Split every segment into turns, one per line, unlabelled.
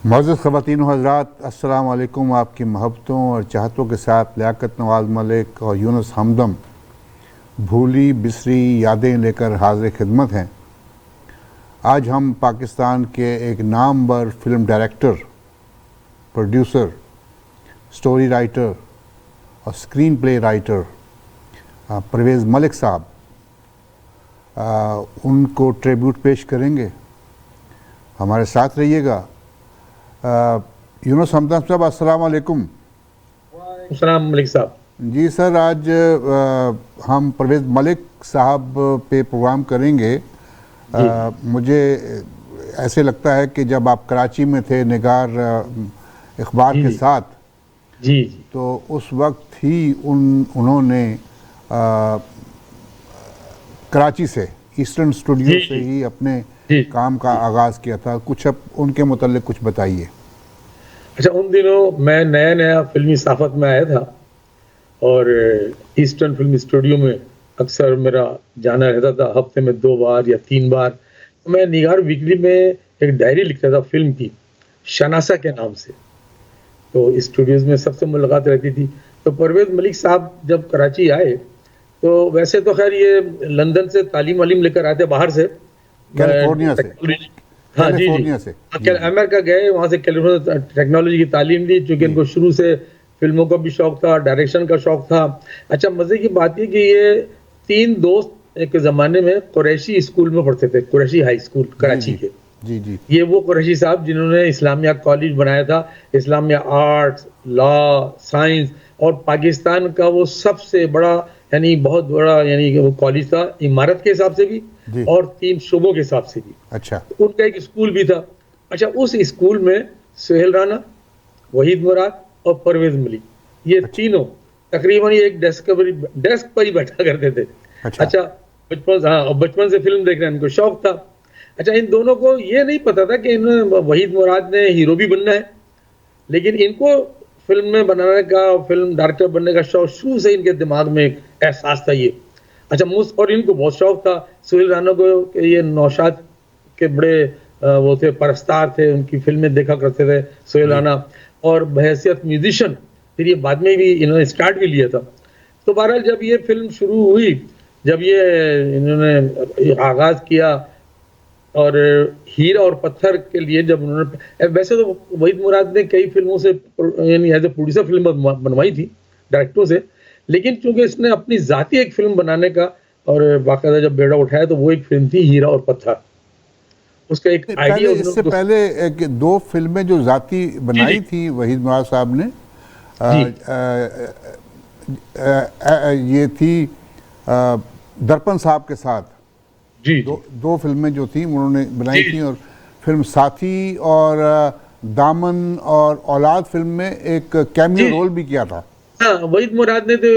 मुअज़्ज़ज़ ख़वातीन व हज़रात, अस्सलाम वालेकुम। आपकी मोहब्बतों और चाहतों के साथ लियाकत नवाज़ मलिक और यूनुस हमदम भूली बिसरी यादें लेकर हाज़िर खिदमत हैं। आज हम पाकिस्तान के एक नामवर film director, producer, story writer और screen play writer Parvez Malik साहब उनको ट्रिब्यूट पेश करेंगे। हमारे साथ रहिएगा। यूनुस हमदम साहब, अस्सलाम वालेकुम।
अस्सलाम मलिक साहब।
जी सर, आज हम परवेज़ मलिक साहब पे प्रोग्राम करेंगे। मुझे ऐसे लगता है कि जब आप कराची में थे निगार अखबार के साथ,
जी
तो उस वक्त ही उन्होंने कराची से ईस्टर्न स्टूडियो से ही अपने काम का आगाज़ किया था। कुछ अब उनके मुताल्लिक कुछ बताइए।
अच्छा, उन दिनों मैं नया नया फिल्मी साफत में आया था और ईस्टर्न फिल्म स्टूडियो में अक्सर मेरा जाना रहता था, हफ्ते में 2 बार या 3 बार। तो मैं निगार वीकली में एक डायरी लिखता था फिल्म की, शनासा के नाम से। तो स्टूडियोज में सबसे मुलाकात रहती थी। तो परवेज़ मलिक साहब जब कराची आए, तो वैसे तो खैर ये लंदन से तालीम वालीम लेकर आए थे, बाहर से,
कैलिफोर्निया से।
हाँ जी जी, अमेरिका गए, वहाँ से कैलिफोर्निया टेक्नोलॉजी की तालीम ली, चूँकि इनको शुरू से फिल्मों का भी शौक था, डायरेक्शन का शौक था। अच्छा, मज़े की बात ये कि ये 3 दोस्त एक ज़माने में कुरैशी स्कूल में पढ़ते थे, कुरैशी हाई स्कूल कराची के।
जी जी।
ये वो कुरैशी साहब जिन्होंने इस्लामिया कॉलेज बनाया था, इस्लामिया आर्ट्स, लॉ, साइंस, और पाकिस्तान का वो सबसे बड़ा, यानी बहुत बड़ा, यानी वो कॉलेज था इमारत के हिसाब से भी और 3 शोबों के हिसाब से भी।
अच्छा।
तो उनका एक स्कूल भी था। अच्छा, उस स्कूल में सुहेल राना, वहीद मुराद और परवेज़ मलिक, ये तीनों तकरीबन एक डेस्क पर ही बैठा करते थे। अच्छा, बचपन से फिल्म देखना इनको शौक था। अच्छा, इन दोनों को ये नहीं पता था कि इन्हें वहीद मुराद ने हीरो भी बनना है, लेकिन इनको फिल्म में बनाने का, फिल्म डायरेक्टर बनने का शौक शुरू से इनके दिमाग में एक एहसास था ये। अच्छा, और इनको बहुत शौक था सुहेल राना को, ये नौशाद के बड़े वो थे, परस्तार थे, उनकी फिल्में देखा करते थे सुहेल राना, और बहैसियत म्यूजिशियन फिर ये बाद में भी इन्होंने स्टार्ट भी लिया था। तो बहरहाल जब ये फिल्म शुरू हुई, जब ये इन्होंने आगाज़ किया, और हीरा और पत्थर के लिए जब उन्होंने, वैसे तो वहीद मुराद ने कई फिल्मों से यानी एज ए प्रोड्यूसर फिल्म बनवाई थी डायरेक्टरों से, लेकिन चूंकि इसने अपनी जाती एक फिल्म बनाने का और बाकायदा जब बेड़ा उठाया, तो वो एक फिल्म थी हीरा और पत्थर। उसका एक आइडिया,
इससे पहले एक 2 फिल्में जो जाती बनाई थी वहीद मुराद साहब ने, ये थी दर्पण साहब के साथ।
जी,
दो फिल्में जो थी उन्होंने बनाई थी, और फिल्म साथी और दामन और औलाद फिल्म में एक कैमियो रोल भी किया था।
हाँ, वहीद मुराद ने तो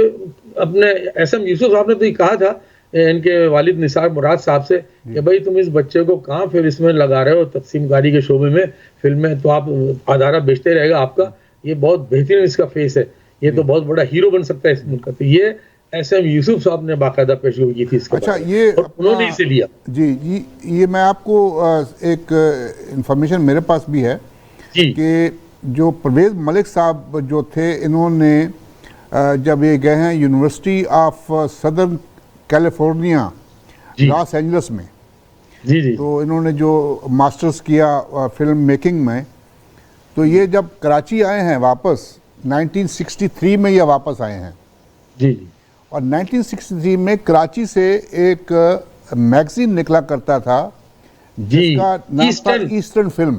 अपने एसएम यूसुफ साहब ने तो ये कहा था इनके वालिद निसार मुराद साहब से कि भाई तुम इस बच्चे को कहाँ फिर इसमें लगा रहे हो, तकसीमकारी के शोबे में, फिल्म में तो आप अदारा बेचते रहेगा आपका, ये बहुत बेहतरीन इसका फेस है, ये तो बहुत बड़ा हीरो बन सकता है इस मुल्क का। तो ये एसएम यूसुफ साहब ने बाकायदा पेशगोई की थी इसके।
अच्छा, ये
उन्होंने इसे लिया।
जी जी, ये मैं आपको एक इंफॉर्मेशन मेरे पास भी है कि जो परवेज़ मलिक साहब जो थे, इन्होंने जब ये गए हैं university of southern California Los Angeles में, तो इन्होंने जो मास्टर्स किया फिल्म मेकिंग में, तो ये जब कराची आए हैं वापस 1963 में ये वापस आए हैं
जी।
और 1963 में कराची से एक मैगजीन निकला करता था जिसका नाम था ईस्टर्न फिल्म।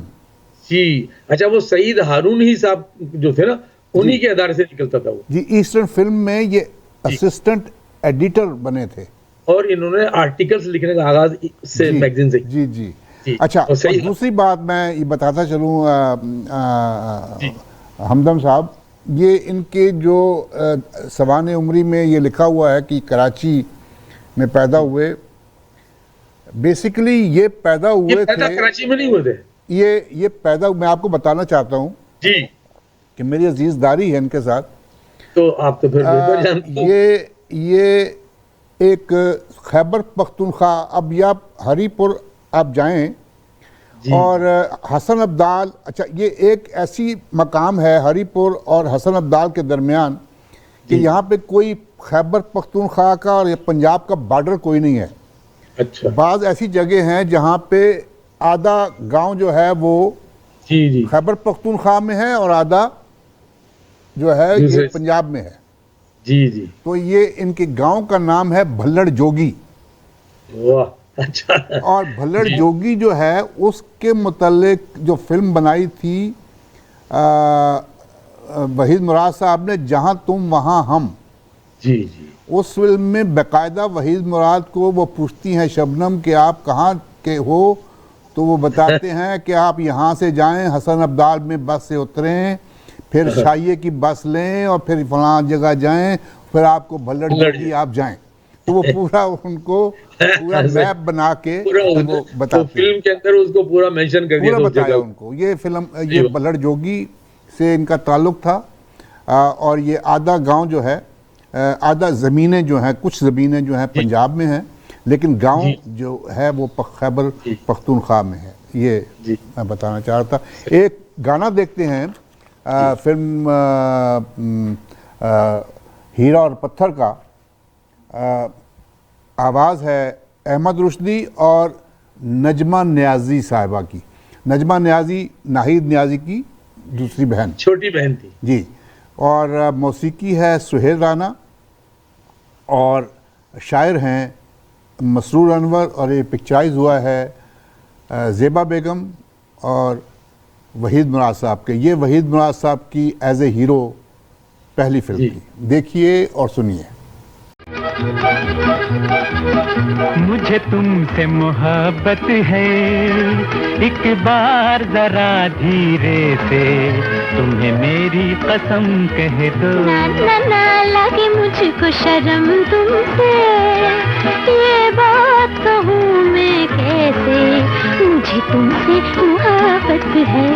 जी। अच्छा, वो सईद हारून ही साहब जो थे ना, उन्हीं के अदारे से निकलता था वो।
जी, ईस्टर्न फिल्म में ये असिस्टेंट एडिटर बने थे और
इन्होंने आर्टिकल्स लिखने का आगाज से मैगजीन से।
जी जी, जी। अच्छा, और दूसरी बात मैं ये बताता चलूँ हमदम साहब, ये इनके जो सवाने उम्री में ये लिखा हुआ है कि कराची में पैदा हुए, बेसिकली ये पैदा हुए थे,
कराची में नहीं हुए थे,
ये पैदा, मैं आपको बताना चाहता हूँ जी कि मेरी अजीजदारी है इनके साथ,
तो आप तो फिर बेहतर जानते हो।
ये एक खैबर पख्तूनख्वा, अब या हरीपुर आप जाएं और हसन अब्दाल, अच्छा ये एक ऐसी मकाम है हरीपुर और हसन अब्दाल के दरमियान कि यहाँ पे कोई खैबर पख्तूनख्वा का और पंजाब का बॉर्डर कोई नहीं है।
अच्छा।
बाज़ ऐसी जगह हैं जहाँ पे आधा गांव जो है वो खैबर पख्तूनख्वा में है और आधा जो है ये पंजाब में है।
जी।
तो ये इनके गांव का नाम है भल्लड़ जोगी।
वाह, अच्छा।
और भल्लड़ जोगी जो है उसके मुतालिक जो फिल्म बनाई थी वहीद मुराद साहब ने, जहां तुम वहां हम।
जी।
उस फिल्म में बाकायदा वहीद मुराद को वो पूछती हैं शबनम कि आप कहाँ के हो, तो वो बताते हैं कि आप यहाँ से जाएं, हसन अब्दाल में बस से उतरें, फिर शाइये की बस लें और फिर फलां जगह जाएं, फिर आपको भल्लड़ जोगी आप जाएं। तो वो पूरा उनको पूरा मैप बना के वो बताते,
फिल्म के अंदर उसको पूरा मेंशन कर दिया,
पूरा बताया उनको। ये फिल्म, ये भल्लड़ जोगी से इनका ताल्लुक था। और ये आधा गांव जो है, आधा ज़मीनें जो हैं, कुछ ज़मीनें जो हैं पंजाब में हैं, लेकिन गांव जो है वो खैबर पख्तूनख्वा में है। ये मैं बताना चाह रहा था। एक गाना देखते हैं फिल्म हीरा और पत्थर का। आवाज़ है अहमद रुश्दी और नजमा नियाज़ी साहिबा की। नजमा नियाज़ी नाहिद नियाज़ी की दूसरी बहन,
छोटी बहन थी
जी। और मौसीकी है सुहेल राना और शायर हैं मसरूर अनवर, और ये पिक्चराइज हुआ है ज़ेबा बेगम और वहीद मुराद साहब के। ये वहीद मुराद साहब की एज ए हीरो पहली फिल्म थी। देखिए और सुनिए।
मुझे तुमसे मोहब्बत है, एक बार जरा धीरे से तुम्हें मेरी कसम कह दो।
ना ना ना लगे मुझको शर्म तुमसे, ये बात कहूँ मैं कैसे, मुझे तुमसे मोहब्बत है।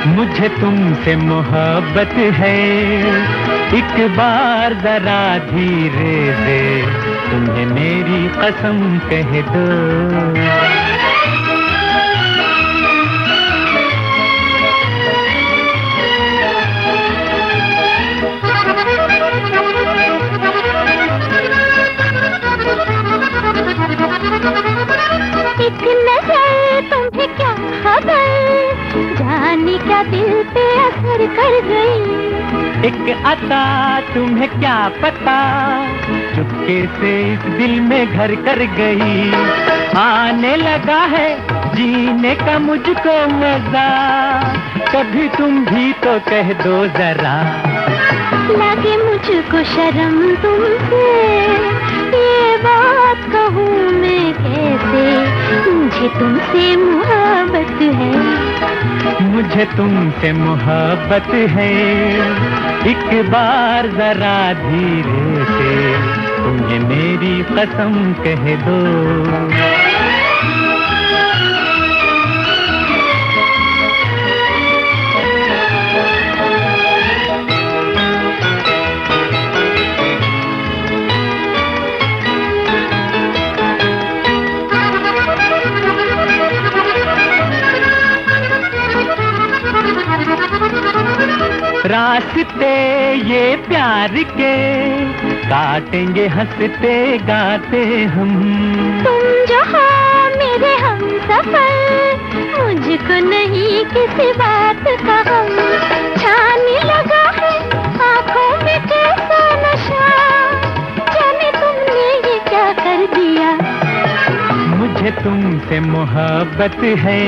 मुझे तुमसे मोहब्बत है, एक बार जरा धीरे से तुम्हें मेरी कसम कह दो।
एक नजर तुम्हें क्या खबर, जाने क्या दिल पे असर कर गई।
एक अता तुम्हें क्या पता, चुपके से इस दिल में घर कर गई। आने लगा है जीने का मुझको मजा, कभी तुम भी तो कह दो जरा।
लगे मुझको शर्म तुमसे, ये बात कहूँ मैं कैसे, मुझे तुमसे मोहब्बत है।
मुझे तुमसे मोहब्बत है, एक बार जरा धीरे से तुम्हें मेरी कसम कह दो। रास्ते ये प्यार के काटेंगे हंसते गाते हम।
तुम जहाँ मेरे हम सफर, मुझको नहीं किसी बात का हम। छाने लगा है आँखों में कैसा नशा, जाने तुमने ये क्या कर दिया।
मुझे तुमसे मोहब्बत है,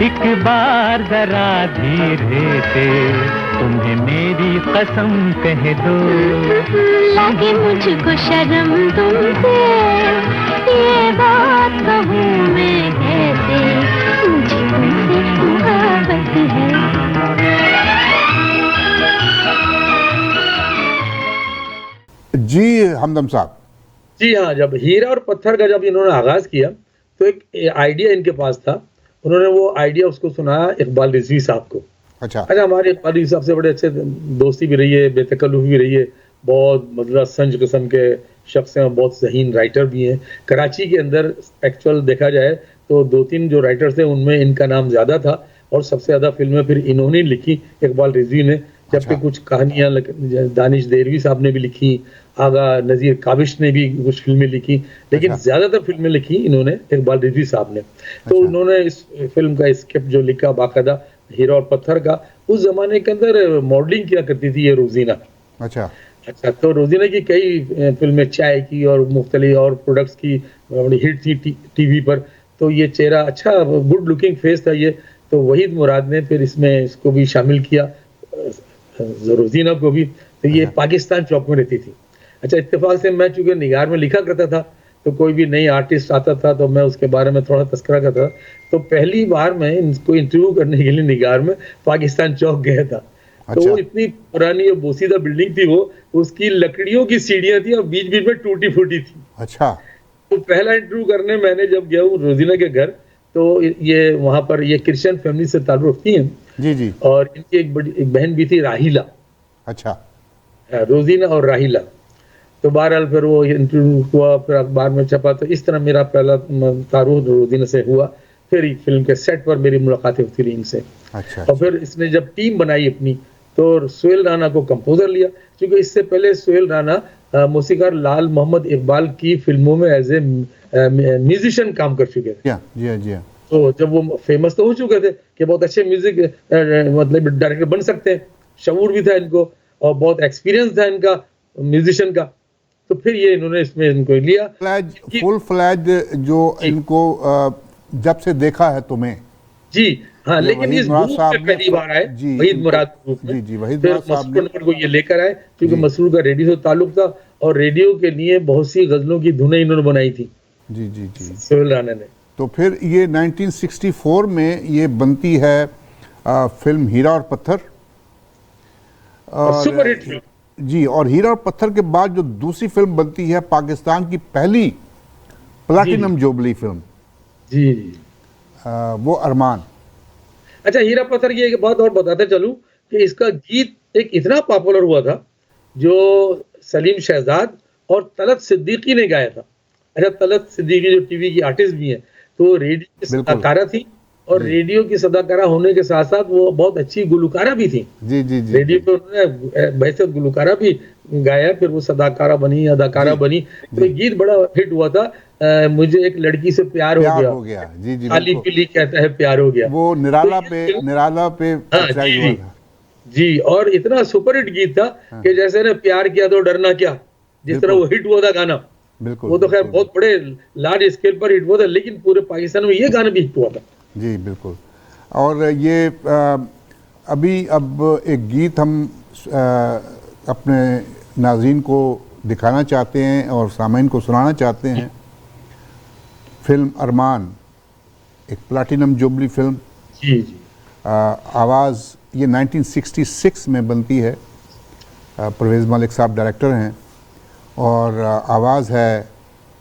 एक बार जरा धीरे से तुम्हें मेरी कसम कह दो।
लगे मुझको शर्म तुमसे, ये बात कहूँ मैं कैसे, मुझे तुमसे मोहब्बत है।
जी हमदम साहब।
जी हाँ, जब हीरा और पत्थर का जब इन्होंने आगाज किया तो एक आइडिया इनके पास था। उन्होंने वो आइडिया उसको सुनाया इकबाल रिजवी साहब को।
अच्छा,
हमारे इकबाल रिजवी साहब से बड़े अच्छे दोस्ती भी रही है, बेतकल्लुफ़ी भी रही है, बहुत मतलब संज किस्म के शख्स हैं, बहुत ज़हीन राइटर भी हैं। कराची के अंदर एक्चुअल देखा जाए तो 2-3 जो राइटर्स थे उनमें इनका नाम ज्यादा था, और सबसे ज्यादा फिल्में फिर इन्होंने लिखी, इकबाल रिजवी ने, जबकि कुछ कहानियां दानिश देरवी साहब ने भी लिखी, आगा नजीर काबिश ने भी कुछ फिल्में लिखी, लेकिन ज्यादातर फिल्में लिखी इन्होंने इकबाल रिजवी साहब ने। तो उन्होंने इस फिल्म का स्क्रिप्ट जो लिखा बाकायदा, हीरा और पत्थर का, उस जमाने के अंदर मॉडलिंग किया करती थी ये रोजीना। अच्छा, तो रोजीना की कई फिल्में चाय की और मुख्तलिफ और प्रोडक्ट्स की हिट थी टीवी पर। तो ये चेहरा अच्छा, गुड लुकिंग फेस था ये, तो वहीद मुराद ने फिर इसमें इसको भी शामिल किया, रोजीना को भी। तो ये पाकिस्तान चौक में रहती थी। अच्छा, इत्तेफाक से मैं चूंकि निगार में लिखा करता था, तो कोई भी नई आर्टिस्ट आता था तो मैं उसके बारे में थोड़ा तस्करा करता था। तो पहली बार मैं इनको इंटरव्यू करने के लिए निगार में पाकिस्तान चौक गया था। तो इतनी पुरानी और बोसीदा बिल्डिंग थी वो, उसकी लकड़ियों की सीढ़ियां थी और बीच बीच में टूटी फूटी थी। अच्छा, तो पहला इंटरव्यू करने मैंने जब गया हूँ रोजीना के घर, तो ये वहां पर ये क्रिश्चियन फैमिली से ताल्लुक रखती हैं जी जी, और इनकी एक बहन भी थी राहिला। अच्छा, रोजीना और राहिला। तो बहरहाल फिर वो इंटरव्यू हुआ, फिर अखबार में छपा। तो इस तरह मेरा पहला तारुफ रोजीना से हुआ। फिर फिल्म के सेट पर मेरी मुलाकातें होती रही इनसे। अच्छा, और फिर इसने जब टीम बनाई अपनी, तो सुहेल राना को कंपोजर लिया, क्योंकि इससे पहले सुहेल राना मौसीकार लाल मोहम्मद इकबाल की फिल्मों में एज ए म्यूजिशियन काम कर चुके थे। जी। तो जब वो फेमस तो हो चुके थे कि बहुत अच्छे म्यूजिक मतलब डायरेक्टर बन सकते हैं, शऊर भी था इनको और बहुत एक्सपीरियंस था इनका म्यूजिशियन का। तो फिर ये इन्होंने इसमें इनको लिया फुल फ्लैज जो इनको जब से देखा है तुम्हें जी। हाँ, लेकिन इस ग्रुप में पहली बार आए वहीद मुराद ग्रुप में। जी, वहीद मुराद साहब ने को ये लेकर आए, क्योंकि मसरूर का रेडियो से ताल्लुक था और रेडियो के लिए बहुत सी गजलों की धुनें इन्होंने बनाई थी। जी जी जी, सुहेल राना ने। तो फिर ये 1964 में ये बनती है फिल्म हीरा और पत्थर, और सुपर हिट फिल्म जी। और हीरा और पत्थर के बाद जो दूसरी फिल्म बनती है पाकिस्तान की पहली प्लैटिनम जुबली फिल्म जी, वो अरमान। अच्छा, हीरा पत्थर की एक बात और बताते चलूं कि इसका गीत एक इतना पॉपुलर हुआ था जो सलीम शहजाद और तलत सिद्दीकी ने गाया था। अच्छा, तलत सिद्दीकी जो टीवी की आर्टिस्ट भी है, तो रेडियो की सदाकारा थी, और रेडियो की सदाकारा होने के साथ साथ वो बहुत अच्छी गुलकारा भी थी। जी जी जी, रेडियो पे उन्होंने वैसे गुलकारा भी गाया, फिर वो सदाकारा बनी, अदाकारा बनी। तो गीत बड़ा हिट हुआ था, मुझे एक लड़की से प्यार हो गया। जी जी, खाली पीली कहता है प्यार हो गया, वो निराला पे हुआ था जी। और इतना सुपर हिट गीत था कि जैसे ने प्यार किया तो डरना क्या, जिस तरह वो हिट हुआ था गाना। बिल्कुल, वो तो खैर बहुत बड़े लार्ज स्केल पर हिट हुआ था, लेकिन पूरे पाकिस्तान में ये गाना भी हिट हुआ था जी। बिल्कुल। और ये अब एक गीत हम अपने नाज़रीन को दिखाना चाहते हैं और सामीन को सुनाना चाहते हैं। फिल्म अरमान एक प्लैटिनम जुबली फिल्म जी जी। आवाज़ ये 1966 में बनती है। परवेज़ मलिक साहब डायरेक्टर हैं और आवाज़ है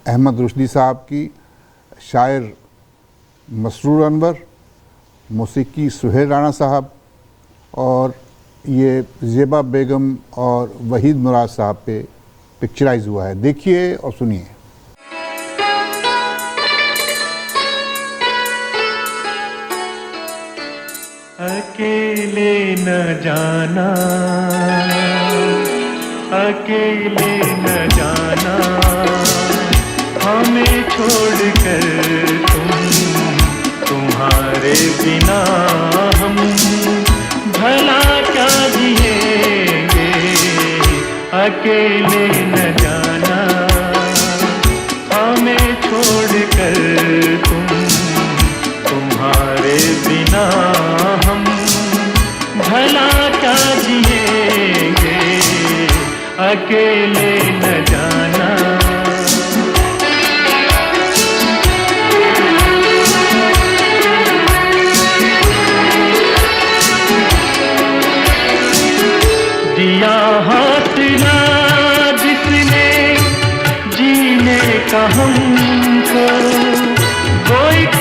अहमद रुश्दी साहब की, शायर मसरूर अनवर, मौसीकी सुहेल राना साहब, और ये ज़ेबा बेगम और वहीद मुराद साहब पे पिक्चराइज हुआ है। देखिए और सुनिए।
अकेले न जाना, अकेले न जाना, हमें छोड़कर तुम्हारे बिना हम भला क्या जिएंगे। अकेले न जाना, हमें छोड़कर तुम्हारे बिना हम भला क्या जिएंगे। अकेले न जाना। दिया हासिला जिसने जीने का हमको, वो एक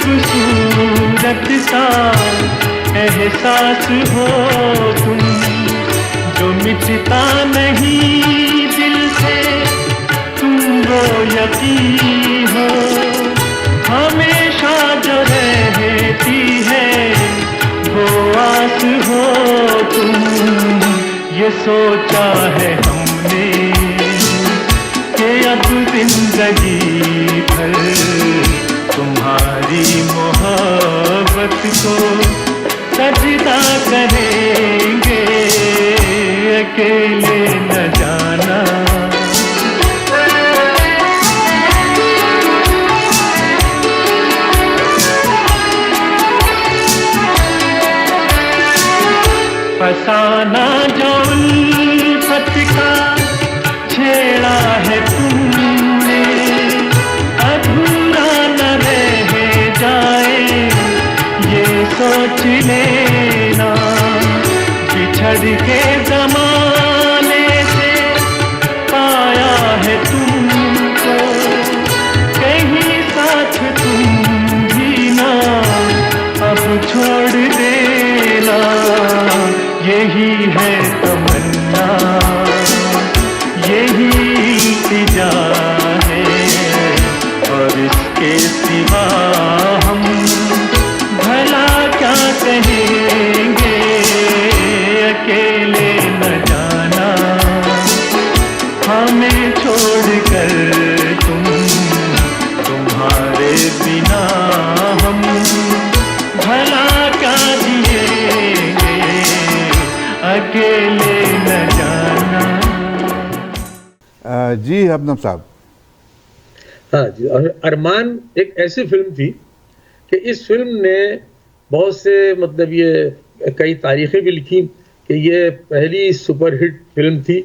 खूबसूरत सा एहसास हो तुम, जो मिटता नहीं दिल से, तुम वो यकीन हो हमेशा रहती है वो आस हो तुम, ये सोचा है हमने कि अब जिंदगी भर तुम्हारी मोहब्बत को सजदा करेंगे, अकेले न जाना। फसाना जो उल्फत का छेड़ा है तुमने, अधूरा न रह जाए ये सोच लेना। बिछड़ के ज़माने से पाया है तुमको, कहीं साथ तुम भी ना अब छोड़ देना। यही है तमन्ना, यही इल्तिजा है, और इसके सिवा हम भला क्या कहेंगे, अकेले न जाना हमें छोड़कर तुम, तुम्हारे बिना हम भला क्या जिएंगे, अकेले न जाना।
जी शबनम साहब।
हाँ जी, और अरमान एक ऐसी फिल्म थी कि इस फिल्म ने बहुत से मतलब ये कई तारीखें भी लिखी कि ये पहली सुपरहिट फिल्म थी,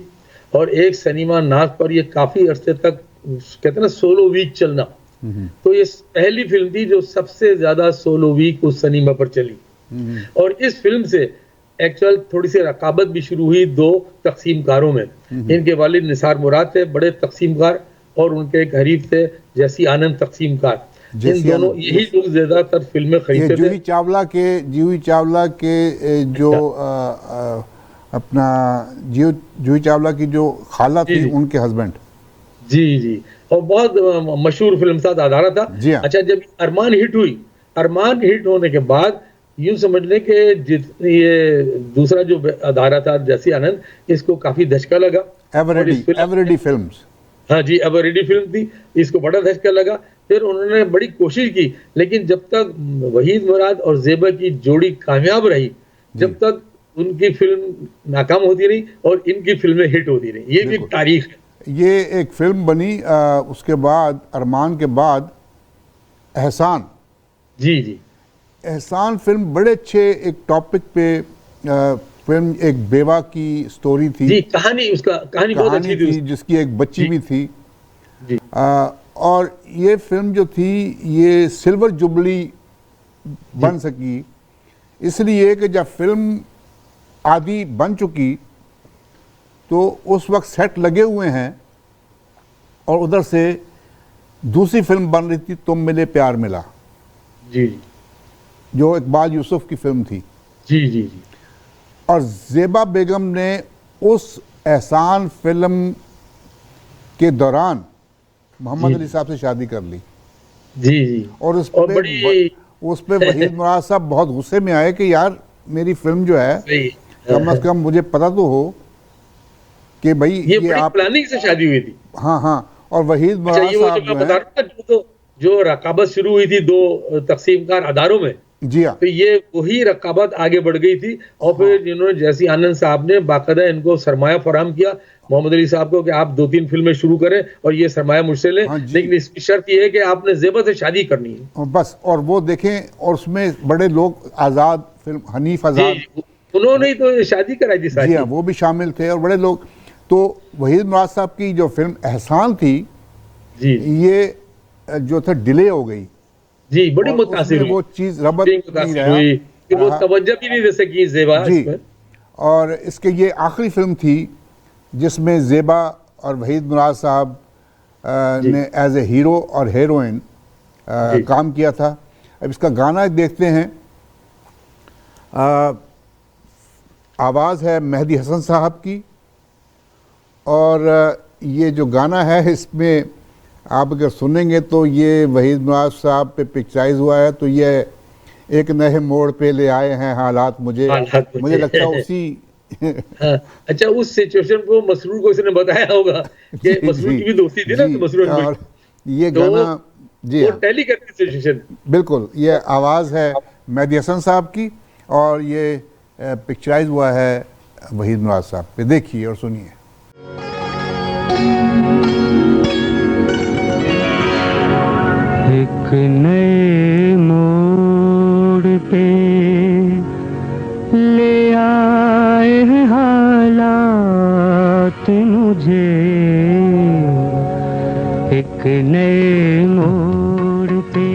और एक सिनेमा नाक पर ये काफ़ी अरसे तक कहते हैं ना 16 वीक चलना, तो ये पहली फिल्म थी जो सबसे ज़्यादा 16 वीक उस सिनेमा पर चली। और इस फिल्म से एक्चुअल थोड़ी सी रकाबत भी शुरू हुई दो तकसीमकारों में। इनके वालिद निसार मुराद थे बड़े तकसीमकार, और उनके एक हरीफ थे जैसी आनंद तकसीमकार। इन दोनों यही लोग ज्यादातर फिल्में खरीदते थे।
जूही चावला के जो अपना जूही चावला की जो खाला थी उनके हस्बैंड।
जी जी, और बहुत मशहूर फिल्म साथ अदारा था। अच्छा, जब अरमान हिट हुई, अरमान हिट होने के बाद यूं समझ लें कि ये दूसरा जो अदारा था जैसी आनंद, इसको काफी धचका लगा।
एवरेडी फिल्म्स,
हाँ जी, एवरेडी फिल्म थी, इसको बड़ा धचका लगा। फिर उन्होंने बड़ी कोशिश की, लेकिन जब तक वहीद मुराद और ज़ेबा की जोड़ी कामयाब रही, जब तक उनकी फिल्म नाकाम होती रही और इनकी फिल्में हिट होती रही। ये भी एक तारीख है।
ये एक फिल्म बनी उसके बाद, अरमान के बाद एहसान।
जी जी,
एहसान फिल्म बड़े अच्छे एक टॉपिक पे फिल्म, एक बेवा की स्टोरी थी
जी, कहानी बहुत अच्छी थी,
जिसकी एक बच्ची भी थी
जी।
और ये फिल्म जो थी ये सिल्वर जुबली बन सकी इसलिए कि जब फिल्म आधी बन चुकी तो उस वक्त सेट लगे हुए हैं, और उधर से दूसरी फिल्म बन रही थी तुम मिले प्यार मिला,
जी,
जो इकबाल यूसुफ की फिल्म थी।
जी जी जी,
और ज़ेबा बेगम ने उस एहसान फिल्म के दौरान मोहम्मद अली साहब से शादी कर ली।
जी जी,
और उस पे वहीद मुराद साहब बहुत गुस्से में आए कि यार मेरी फिल्म जो है कम अज कम मुझे पता तो हो कि भाई
ये आप प्लानिंग से शादी हुई थी।
हाँ हाँ, और वहीद मुराद साहब
जो रकाबत शुरू हुई थी दो तकसीमकार अदारों में,
जी हाँ,
तो ये वही रकाबत आगे बढ़ गई थी। और फिर जिन्होंने जैसी आनंद साहब ने बाकायदा इनको सरमाया फराहम किया मोहम्मद अली साहब को कि आप 2-3 फिल्में शुरू करें और ये सरमाया मुझसे लें, लेकिन इसकी शर्त ये है कि आपने ज़ेबा से शादी करनी है
बस। और वो देखें, और उसमें बड़े लोग, आज़ाद फिल्म, हनीफ आज़ाद,
उन्होंने ही तो शादी कराई थी सारी।
जी हाँ, वो भी शामिल थे और बड़े लोग। तो वहीद मुराद साहब की जो फिल्म एहसान थी
जी,
ये जो था डिले हो गई
जी, बड़ी मुतासिर हुई,
वो चीज़ रबत नहीं रहा,
कि वो तवज्जो भी नहीं दे सकी ज़ेबा इसमें।
और इसके ये आखिरी फिल्म थी जिसमें ज़ेबा और वहीद मुराद साहब ने एज ए हीरो और हीरोइन काम किया था। अब इसका गाना देखते हैं, आवाज़ है मेहदी हसन साहब की, और ये जो गाना है इसमें आप अगर सुनेंगे तो ये वहीद मुराद साहब पे पिक्चराइज हुआ है, तो ये एक नए मोड़ पे ले आए हैं हालात मुझे मुझे लगता है उसी
हाँ, अच्छा उस सिचुएशन को मसरूर को इसने बताया होगा कि मसरूर की भी दोस्ती थी ना मसरूर
और ये
तो
गाना जी
वो टैली करती सिचुएशन।
बिल्कुल, ये आवाज़ है मेहदी हसन साहब की और ये पिक्चराइज हुआ है वहीद मुराद साहब पे। देखिए और सुनिए।
एक नए मोड़ पे ले आए हैं हालात मुझे, एक नए मोड़ पे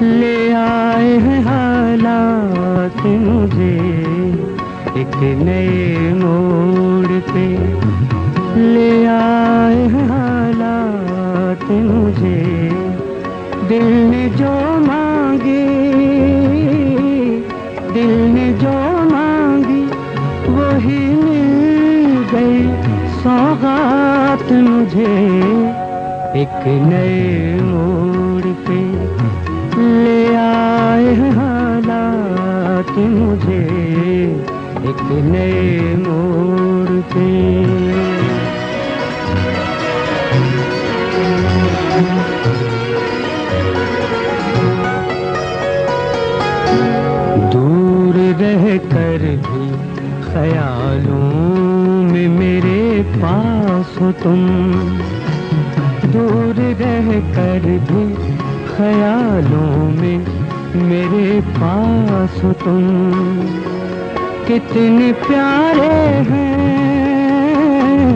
ले आए हैं हालात मुझे, एक नए मोड़ पे ले आए हैं हालात मुझे। दिल ने जो मांगी, दिल ने जो मांगी वही मिल गई सौगात मुझे, एक नए मोड़ पे ले आए हैं हालात मुझे, एक नए मोड़ पे। दूर रह कर भी ख्यालों में मेरे पास हो तुम, दूर रह कर भी ख्यालों में मेरे पास हो तुम। कितने प्यारे हैं,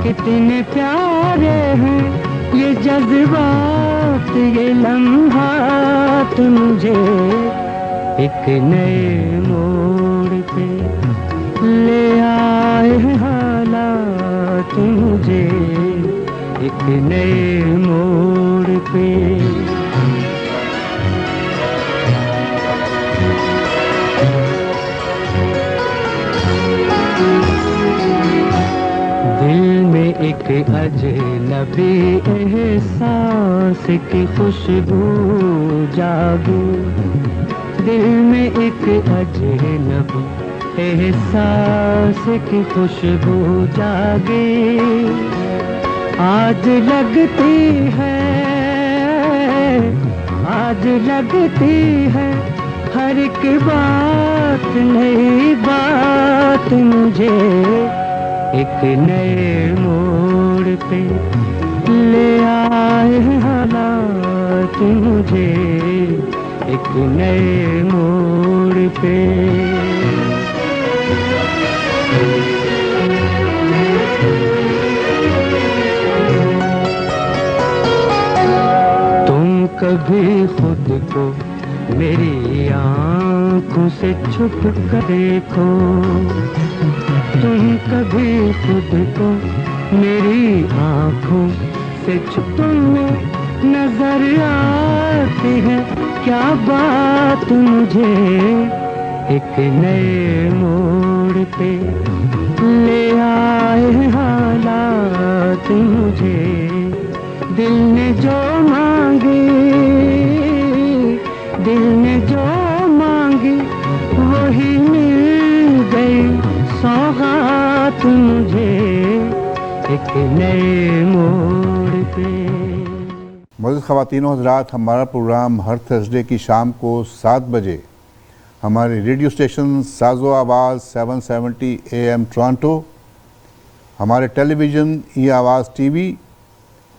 कितने प्यारे हैं ये जज्बात, ये लम्हात मुझे, एक नए मोड़ पे ले आए हैं हालात मुझे, एक नए मोड़ पे। दिल में एक अजनबी एहसास की खुशबू जागी, दिल में एक अजनबी एहसास की खुशबू जागी। आज लगती है, आज लगती है हर एक बात नई बात मुझे, एक नए मोड़ पे ले आए हैं हालात मुझे, एक नए मोड़ पे। तुम कभी खुद को मेरी आंखों से छुप कर देखो, तुम कभी खुद को मेरी आंखों से छुप में नजर आती है क्या बात मुझे, एक नए मोड़ पे ले आए हैं हालात मुझे। दिल ने जो मांगी, दिल ने जो मांगी वही मिल गई सौगात मुझे, एक नए मोड़ पे।
मौजूद ख़वातीन व हज़रात, हमारा प्रोग्राम हर थर्सडे की शाम को 7 बजे हमारे रेडियो स्टेशन साज़ो आवाज़ 770 AM टोरंटो, हमारे टेलीविज़न ई आवाज़ TV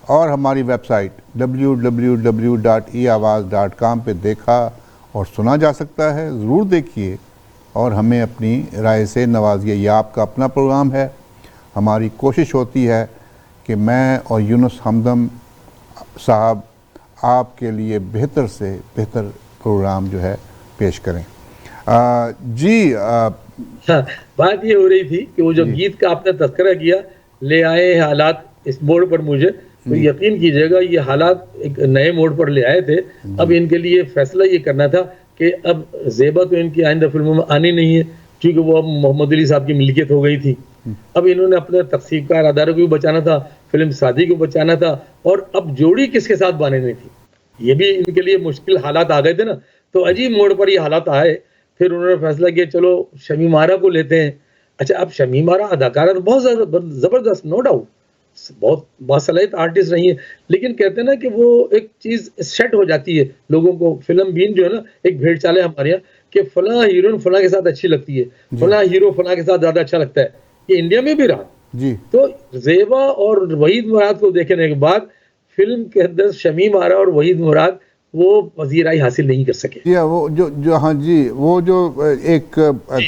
और हमारी वेबसाइट www.eawaz.com पे देखा और सुना जा सकता है। ज़रूर देखिए और हमें अपनी राय से नवाजिए। यह आपका अपना प्रोग्राम है। हमारी कोशिश होती है कि मैं और यूनुस हमदम साहब आपके लिए बेहतर से बेहतर प्रोग्राम जो है पेश करें। जी
हाँ, बात ये हो रही थी कि वो जो गीत का आपने तस्करा किया, ले आए हालात इस मोड़ पर मुझे, तो यकीन कीजिएगा ये हालात एक नए मोड़ पर ले आए थे। अब इनके लिए फैसला ये करना था कि अब ज़ेबा तो इनकी आइंदा फिल्मों में आनी नहीं है, क्योंकि वो अब मोहम्मद अली साहब की मिल्कियत हो गई थी। अब इन्होंने अपने तकसीबकार अदारों को भी बचाना था, फिल्म शादी को बचाना था, और अब जोड़ी किसके साथ बांधनी थी, ये भी इनके लिए मुश्किल हालात आ गए थे ना। तो अजीब मोड़ पर ये हालात आए, फिर उन्होंने फैसला किया चलो शमीम आरा को लेते हैं। अच्छा, अब शमीम आरा अदाकारा तो बहुत ज़बरदस्त, नो डाउट, बहुत बासलाहियत आर्टिस्ट रही है, लेकिन कहते हैं ना कि वो एक चीज़ सेट हो जाती है लोगों को। फिल्म बीन जो है ना, एक भेड़ चाल है हमारे यहाँ कि फलां हीरोइन फलां के साथ अच्छी लगती है, फलां हीरो फलां के साथ ज़्यादा अच्छा लगता है। ये इंडिया में भी रहा
जी।
तो ज़ेबा और वहीद मुराद को देखने के बाद फिल्म के अंदर शमीम आरा और वहीद मुराद वो वज़ीराई हासिल नहीं कर सके।
जी वो जो हाँ जी, वो जो एक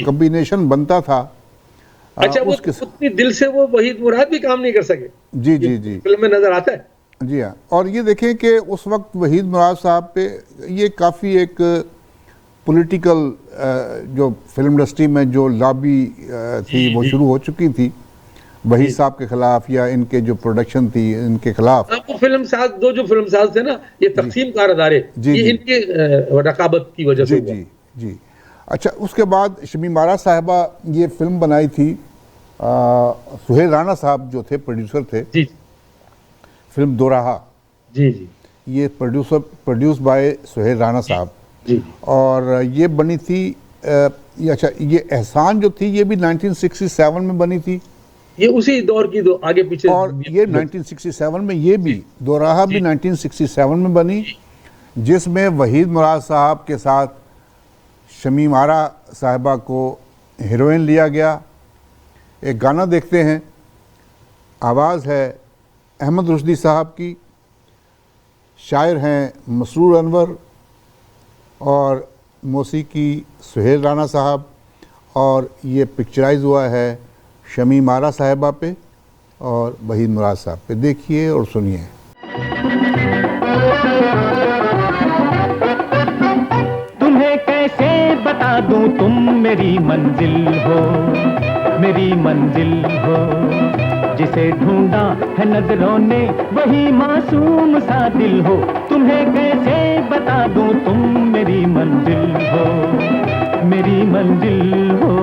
कॉम्बिनेशन बनता था।
अच्छा, वो उतनी दिल से वो वहीद मुराद भी काम नहीं कर सके।
जी जी जी,
फिल्म में नजर आता है।
जी हाँ, और ये देखें कि उस वक्त वहीद मुराद साहब पे ये काफ़ी एक पॉलिटिकल जो फिल्म इंडस्ट्री में जो लॉबी थी वो शुरू हो चुकी थी वहीद साहब के खिलाफ, या इनके जो प्रोडक्शन थी इनके खिलाफ।
वो फिल्म साज, दो जो फिल्म साज थे ना, ये तकसीम कार अदारे, ये इनके रकाबत की वजह से
जी जी जी। अच्छा, उसके बाद शमीम आरा साहिबा ये फिल्म बनाई थी, सुहेल राणा साहब जो थे प्रोड्यूसर थे
जी,
फिल्म दोराहा।
जी जी,
ये प्रोड्यूस बाय सुहेल राणा साहब
जी,
और ये बनी थी अच्छा, ये एहसान जो थी ये भी 1967 में बनी थी,
ये उसी दौर की दो आगे पीछे।
और ये 1967 में ये भी दोराहा भी 1967 में बनी, जिसमें वहीद मुराद साहब के साथ शमीम आरा साहिबा को हीरोइन लिया गया। एक गाना देखते हैं, आवाज़ है अहमद रुश्दी साहब की, शायर हैं मसरूर अनवर और मौसीकी सुहेल राणा साहब, और ये पिक्चराइज हुआ है शमीम आरा साहिबा पे और वहीद मुराद साहब पे। देखिए और सुनिए।
तुम्हें कैसे बता दूं तुम मेरी मंजिल हो, मेरी मंजिल हो, जिसे ढूंढा है नजरों ने वही मासूम सा दिल हो। तुम्हें कैसे बता दूं तुम मेरी मंजिल हो, मेरी मंजिल हो।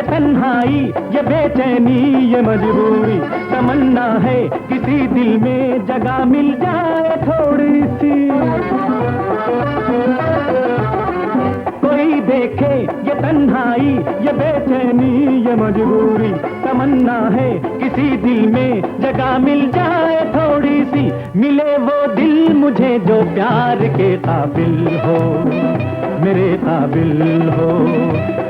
तन्हाई ये बेचैनी ये मजबूरी, तमन्ना है किसी दिल में जगह मिल जाए थोड़ी सी। कोई देखे ये तन्हाई ये बेचैनी ये मजबूरी, तमन्ना है किसी दिल में जगह मिल जाए थोड़ी सी। मिले वो दिल मुझे जो प्यार के काबिल हो, मेरे काबिल हो,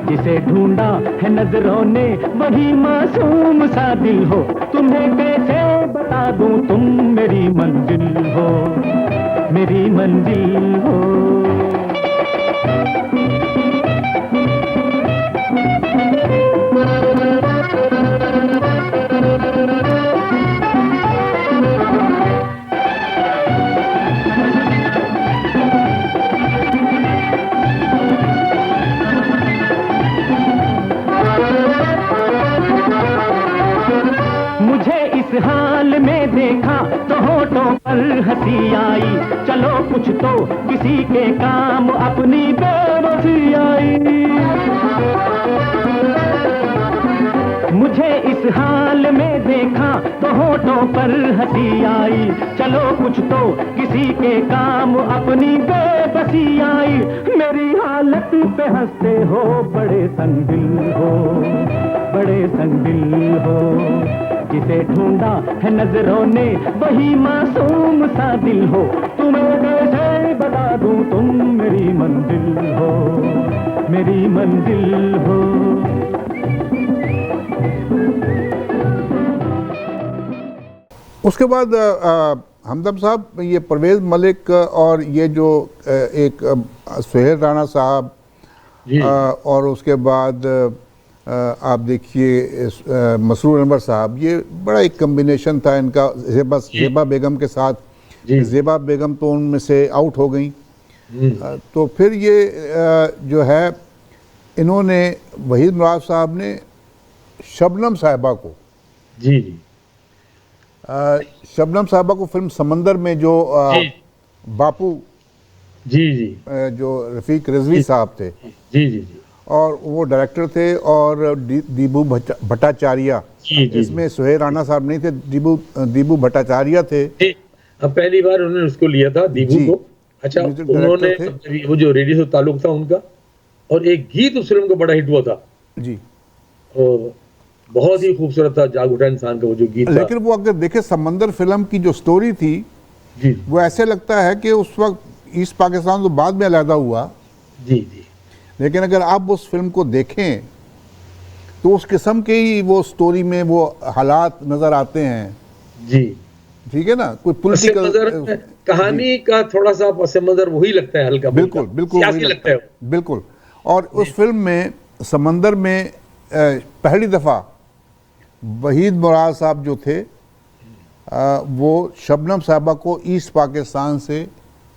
जिसे ढूंढा है नजरों ने वही मासूम सा दिल हो। तुम्हें कैसे बता दूं तुम मेरी मंजिल हो, मेरी मंजिल हो। हाल में देखा तो होठों पर हंसी आई, चलो कुछ तो किसी के काम अपनी बेबसी आई। मुझे इस हाल में देखा तो होठों पर हंसी आई, चलो कुछ तो किसी के काम अपनी बेबसी आई। मेरी हालत पे हंसते हो बड़े संदिल हो, बड़े संदिल हो, जिसे ढूंढा है नजरों ने वही मासूम सा दिल हो। तुम्हें कैसे बता दूं तुम मेरी मंजिल हो, मेरी मंजिल हो।
उसके बाद हमदम साहब ये परवेज़ मलिक और ये जो एक सुहेल राणा साहब, और उसके बाद आप देखिए मसरूर अनवर साहब, ये बड़ा एक कम्बिनेशन था इनका ज़ेबा बेगम के साथ। ज़ेबा बेगम तो उनमें से आउट हो गई, तो फिर ये जो है इन्होंने वहीद मुराद साहब ने शबनम साहिबा को,
जी जी
शबनम साहिबा को फिल्म समंदर में जो
जी
बापू
जी जी
जो रफ़ीक रिजवी साहब थे,
जी जी जी
और वो डायरेक्टर थे, और दीबू भट्टाचार्य,
जी जी
इसमें सुहेल राणा साहब नहीं थे, दीबू भट्टाचार्य थे।
जी। अब पहली बार उन्होंने उसको लिया था दीबू
जी,
को। अच्छा,
म्यूजिक
उन्होंने
डायरेक्टर थे।
वो जो रेडियो से ताल्लुक था उनका, और एक गीत उस फिल्म का बड़ा हिट हुआ था,
जी,
और बहुत ही खूबसूरत था, जाग उठा इंसान का वो जो गीत था।
लेकिन वो अगर देखे समंदर फिल्म की जो स्टोरी थी,
जी
वो ऐसे लगता है कि उस वक्त ईस्ट पाकिस्तान तो बाद में अलहदा हुआ,
जी जी
लेकिन अगर आप उस फिल्म को देखें तो उस किस्म के ही वो स्टोरी में वो हालात नज़र आते हैं।
जी।
ठीक है ना, कोई
पस मंजर
पॉलिटिकल,
कहानी का थोड़ा सा पस मंजर वही लगता है, हल्का
बिल्कुल
फुल्का,
बिल्कुल
सियासी
वही
लगता है वो।
बिल्कुल। और उस फिल्म में समंदर में पहली दफ़ा वहीद मुराद साहब जो थे, वो शबनम साहबा को ईस्ट पाकिस्तान से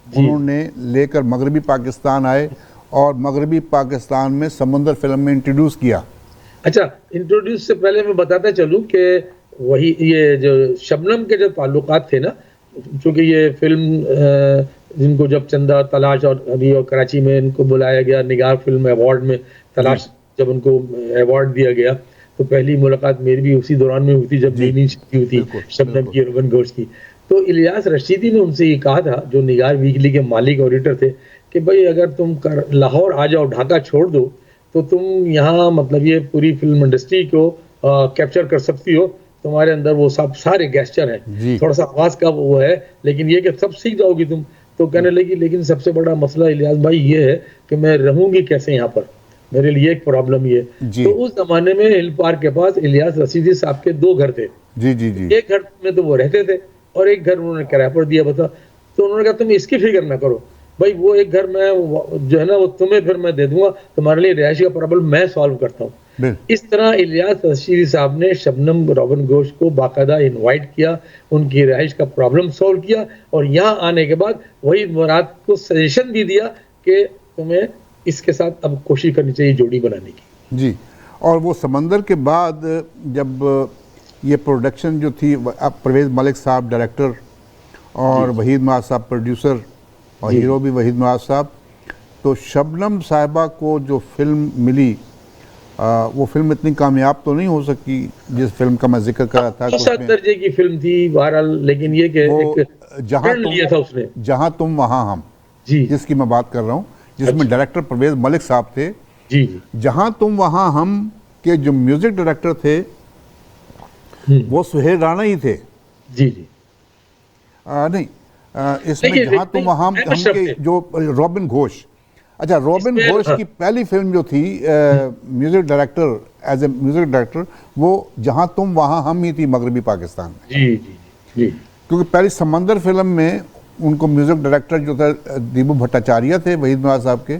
उन्होंने लेकर मगरबी पाकिस्तान आए, और मगरबी पाकिस्तान में समंदर फिल्म में इंट्रोड्यूस किया।
अच्छा, इंट्रोड्यूस से पहले मैं बताता चलूं कि वही ये जो शबनम के जो ताल्लुकात थे ना, चूंकि ये फिल्म जिनको जब चंदा तलाश और अभी और कराची में इनको बुलाया गया निगार फिल्म अवार्ड में, तलाश जब उनको अवार्ड दिया गया, तो पहली मुलाकात मेरी भी उसी दौरान में हुई थी जब नई नई छपी हुई थी शबनम की, रोबन घोष की। तो इलियास रशीदी ने उनसे ये कहा था, जो निगार वीकली के मालिक और एडिटर थे, कि भाई अगर तुम लाहौर आ जाओ, ढाका छोड़ दो, तो तुम यहाँ मतलब ये पूरी फिल्म इंडस्ट्री को कैप्चर कर सकती हो, तुम्हारे अंदर वो सब सारे गेस्चर हैं, थोड़ा सा आवाज का वो है, लेकिन ये कि सब सीख जाओगी तुम। तो कहने लगी, लेकिन सबसे बड़ा मसला इलियास भाई ये है कि मैं रहूंगी कैसे यहाँ पर, मेरे लिए एक प्रॉब्लम ये। तो उस जमाने में हिल पार्क के पास इलियास रशीदी साहब के 2 घर थे।
जी जी जी।
एक घर में तो वो रहते थे, और एक घर उन्होंने किराए पर दिया बता। तो उन्होंने कहा तुम इसकी फिक्र ना करो भाई, वो एक घर मैं जो है ना वो तुम्हें फिर मैं दे दूंगा, तुम्हारे लिए रिहायशी का प्रॉब्लम मैं सॉल्व करता हूँ। इस तरह इलियास रशीदी साहब ने शबनम रोबन घोष को बाकायदा इनवाइट किया, उनकी रिहाइश का प्रॉब्लम सॉल्व किया, और यहाँ आने के बाद वहीद मुराद को सजेशन भी दिया कि तुम्हें इसके साथ अब कोशिश करनी चाहिए जोड़ी बनाने की।
जी, और वो समंदर के बाद जब ये प्रोडक्शन जो थी, अब परवेज़ मलिक साहब डायरेक्टर और वहीद मुराद साहब प्रोड्यूसर, और हीरो भी वहीद मुराद साहब, तो शबनम साहिबा को जो फिल्म मिली, वो फिल्म इतनी कामयाब तो नहीं हो सकी जिस फिल्म का मैं जिक्र कर रहा था।
औसत दर्जे की फिल्म थी बहरहाल, लेकिन ये कि
जहां तुम वहां हम,
जी,
जिसकी मैं बात कर रहा हूँ, जिसमें डायरेक्टर परवेज़ मलिक साहब थे।
जी जी।
जहां तुम वहां हम के जो म्यूजिक डायरेक्टर थे वो सुहेल राणा ही थे।
जी जी।
नहीं, इसमें जहां तुम वहां हम के जो रोबिन घोष, अच्छा रोबिन घोष की पहली फिल्म जो थी music director, as a music director, वो जहां तुम वहां हम ही थी मगरबी पाकिस्तान में।
जी जी जी।
क्योंकि पहली समंदर फिल्म में उनको म्यूजिक डायरेक्टर जो था दीबू भट्टाचार्य थे वहीद मुराद साहब के,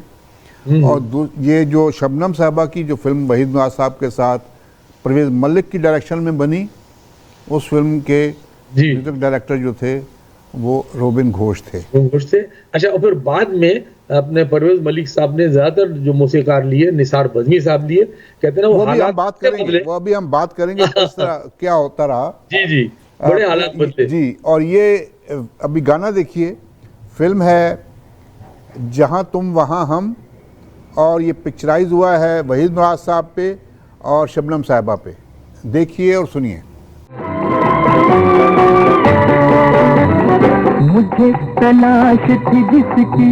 और ये जो शबनम साहबा की जो फिल्म वहीद मुराद साहब के साथ परवेज़ मलिक की डायरेक्शन में बनी, उस फिल्म के म्यूजिक डायरेक्टर जो थे वो रोबिन घोष थे।
अच्छा, और फिर बाद में अपने परवेज़ मलिक साहब ने ज्यादातर जो मौसीकार लिए, निसार बज़मी साहब लिए, कहते हैं ना वो
भी हम बात करेंगे, वो अभी हम बात करेंगे किस तरह क्या होता रहा।
जी जी, बड़े हालात बदले
जी। और ये अभी गाना देखिए, फिल्म है जहां तुम वहां हम, और ये पिक्चराइज हुआ है वहीद मुराद साहब पे और शबनम साहिबा पे। देखिए और सुनिए।
मुझे तलाश थी जिसकी,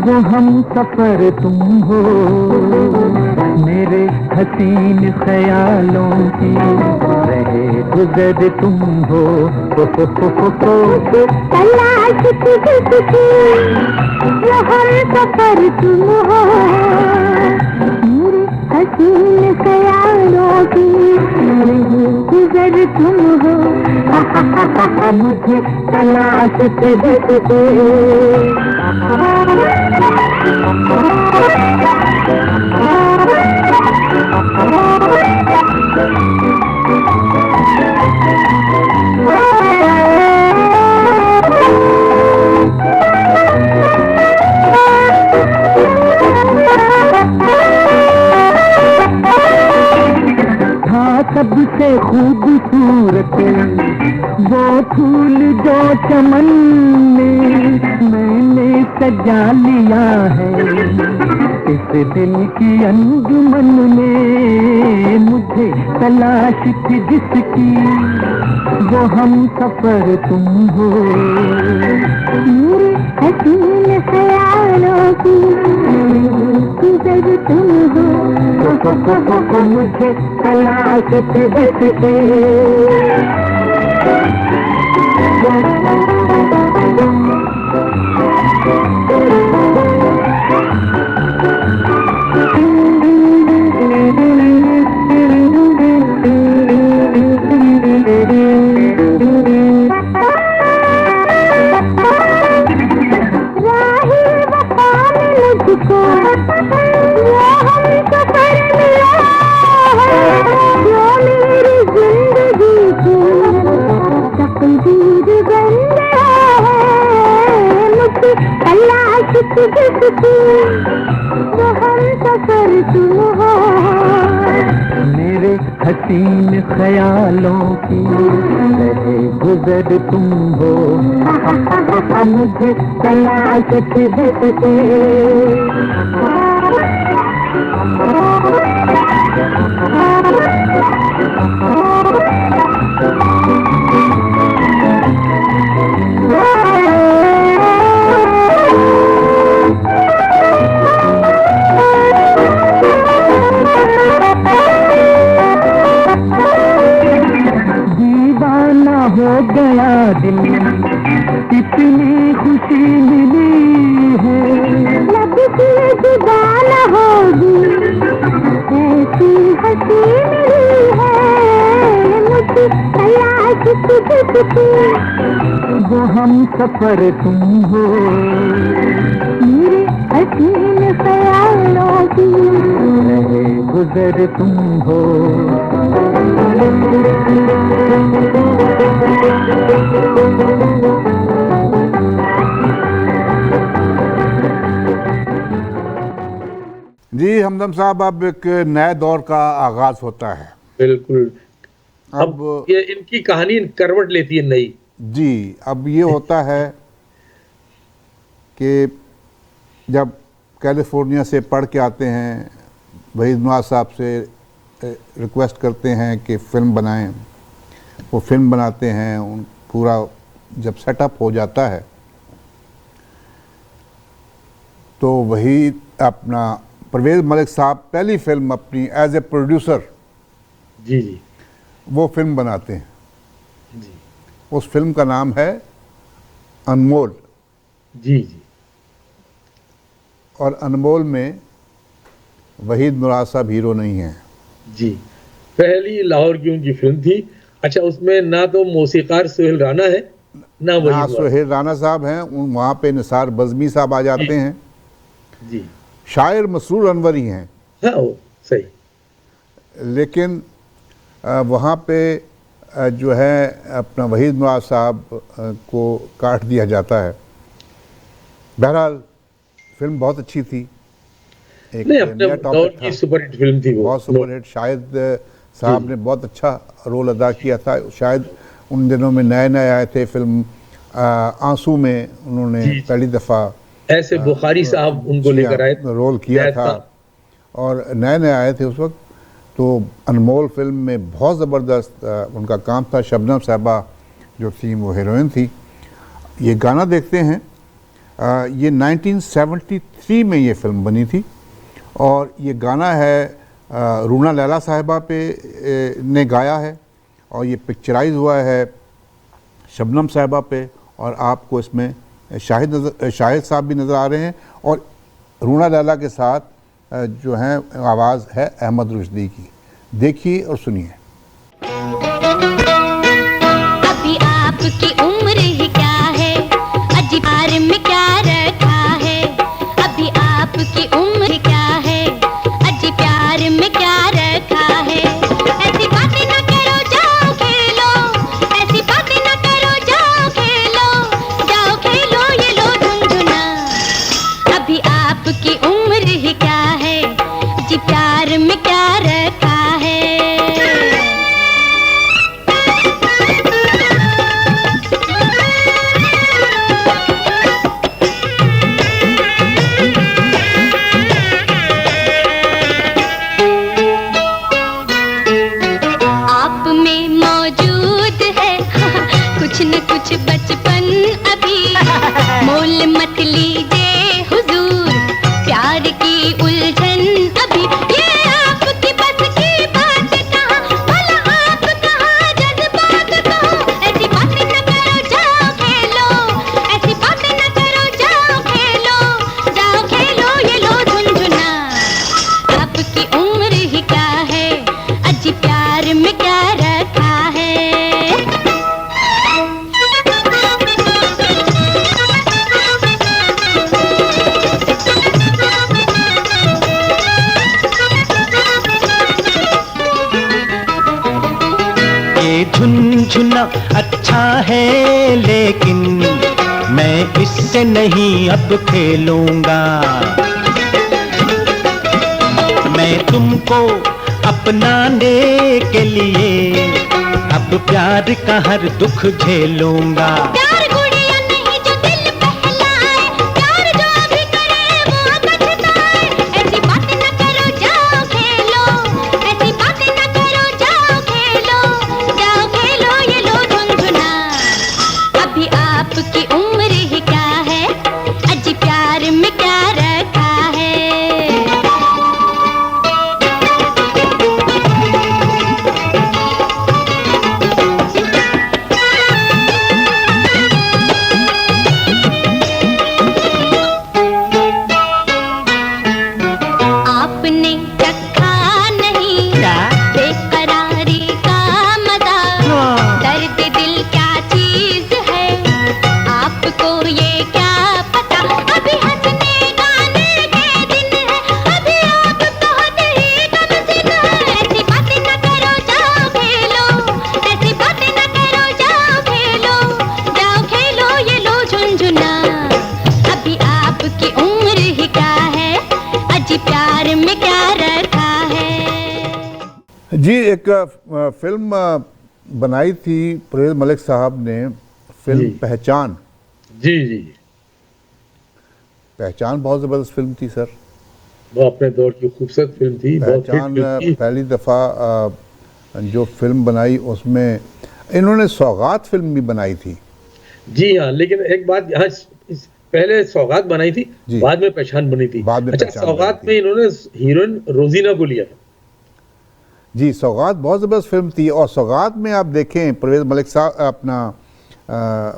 वो हम सफर तुम हो, मेरे हसीन ख्यालों की रहे गुजर तुम हो।
तलाश थी जिसकी, वो हम सफर तुम हो, मेरे हसीन ख्यालों की रहे गुजर तुम हो।
मुझे तलाश थी जिसकी, फूल जो चमन में मैंने सजा लिया है, इस दिल की अंजुमन में मुझे तलाश थी जिसकी, वो हम सफर तुम हो।
मेरे हसीन ख्यालों की गुजर तुम हो।
मुझे तलाश थी जिसकी। मेरे हसीन ख्यालों की रहे गुजर तुम हो। मुझे तलाश थी जिसकी। हो गया दिल, कितनी खुशी मिली है।
लब से दीवाना होगी, ऐसी हंसी मिली है। मुझे तलाश थी जिसकी,
वो हम सफर तुम हो।
मेरे हसीन ख्यालों की
रहे गुजर तुम हो।
जी हमदम साहब, अब एक नए दौर का आगाज होता है।
बिल्कुल। अब ये इनकी कहानी करवट लेती है नई।
जी, अब ये होता है कि जब कैलिफोर्निया से पढ़ के आते हैं, वहीद नवाज साहब से रिक्वेस्ट करते हैं कि फ़िल्म बनाएं, वो फिल्म बनाते हैं। उन पूरा जब सेटअप हो जाता है तो वही अपना परवेज़ मलिक साहब पहली फिल्म अपनी एज ए प्रोड्यूसर
जी जी
वो फिल्म बनाते हैं।
जी
उस फिल्म का नाम है अनमोल।
जी जी।
और अनमोल में वहीद मुराद साहब हीरो नहीं हैं।
जी, पहली लाहौर की उनकी फिल्म थी। अच्छा, उसमें ना तो मौसीकार सोहेल राना है ना वहीद
सोहेल राना साहब हैं, वहाँ पे निसार बज़मी साहब आ जाते हैं।
जी,
शायर मसरूर अनवर ही हैं।
हाँ वो सही।
लेकिन वहाँ पे जो है अपना वहीद मुराद साहब को काट दिया जाता है। बहरहाल फिल्म बहुत अच्छी थी, एक नया टॉपिक था,
सुपरहिट फिल्म थी वो,
बहुत सुपरहिट। शाहिद साहब ने बहुत अच्छा रोल अदा किया था। शायद उन दिनों में नए नए आए थे। फिल्म आंसू में उन्होंने पहली दफ़ा
ऐसे बुखारी साहब उनको लेकर आए,
रोल किया था और नए नए आए थे उस वक्त। तो अनमोल फिल्म में बहुत ज़बरदस्त उनका काम था। शबनम साहबा जो थी वो हीरोइन थी। ये गाना देखते हैं, ये 1973 में ये फिल्म बनी थी और ये गाना है रूना लैला साहिबा पे ने गाया है और ये पिक्चराइज हुआ है शबनम साहिबा पे। और आपको इसमें शाहिद साहब भी नज़र आ रहे हैं और रूना लैला के साथ जो है आवाज़ है अहमद रुश्दी की। देखिए और सुनिए।
अभी आपकी उम्र ही क्या है, अजीबार में क्या रखा है। अभी आपकी उम्र क्या है, अजी प्यार में क्या रखा है। ऐसी बातें न करो, जाओ खेलो, ऐसी बातें न करो, जाओ खेलो, जाओ खेलो, ये लो झुनझुना। अभी आपकी उम्र ही क्या है, जी प्यार में क्या रखा है।
अच्छा है, लेकिन मैं इससे नहीं अब खेलूंगा। मैं तुमको अपनाने के लिए अब प्यार का हर दुख झेलूंगा।
प्यार गुड़िया नहीं जो दिल बहलाए, प्यार जो अभी करे वो पछताए। ऐसी बात न करो, जाओ खेलो, ऐसी बात न करो, जाओ खेलो, जाओ खेलो, ये लो झुनझुना। अभी आपकी उम्र ही क्या है, अजी प्यार में क्या रखा है। आपने चखा नहीं
क्या?
बेकरारी का मजा, दर्द दिल क्या चीज है, आपको ये क्या पता। अभी हंसने गाने के दिन है, अभी आप बहुत ही कमसिन है। ऐसी बातें न करो, जाओ खेलो, ऐसी बातें न करो, जाओ खेलो, जाओ खेलो, ये लो झुनझुना। अभी आपकी उम्र ही क्या है, अजी प्यार में क्या रखा है।
जी, एक फिल्म बनाई थी परवेज मलिक साहब ने, फिल्म
जी।
पहचान।
जी जी,
पहचान बहुत ज़बरदस्त फिल्म थी सर।
वो अपने दौर की खूबसूरत फिल्म थी, बहुत हिट
पहचान
फिल्म थी।
पहली दफ़ा जो फिल्म बनाई उसमें इन्होंने सौगात फिल्म भी बनाई थी।
जी हाँ, लेकिन एक बात यहाँ पहले सौगात बनाई थी,
जी।
बाद में पहचान बनी थी।
बाद में
अच्छा,
पहचान
सौगात
बनी
में इन्होंने हीरोइन रोजीना को लिया था।
जी, सौगात बहुत ज़बरदस्त फिल्म थी। और सौगात में आप देखें परवेज मलिक साहब, अपना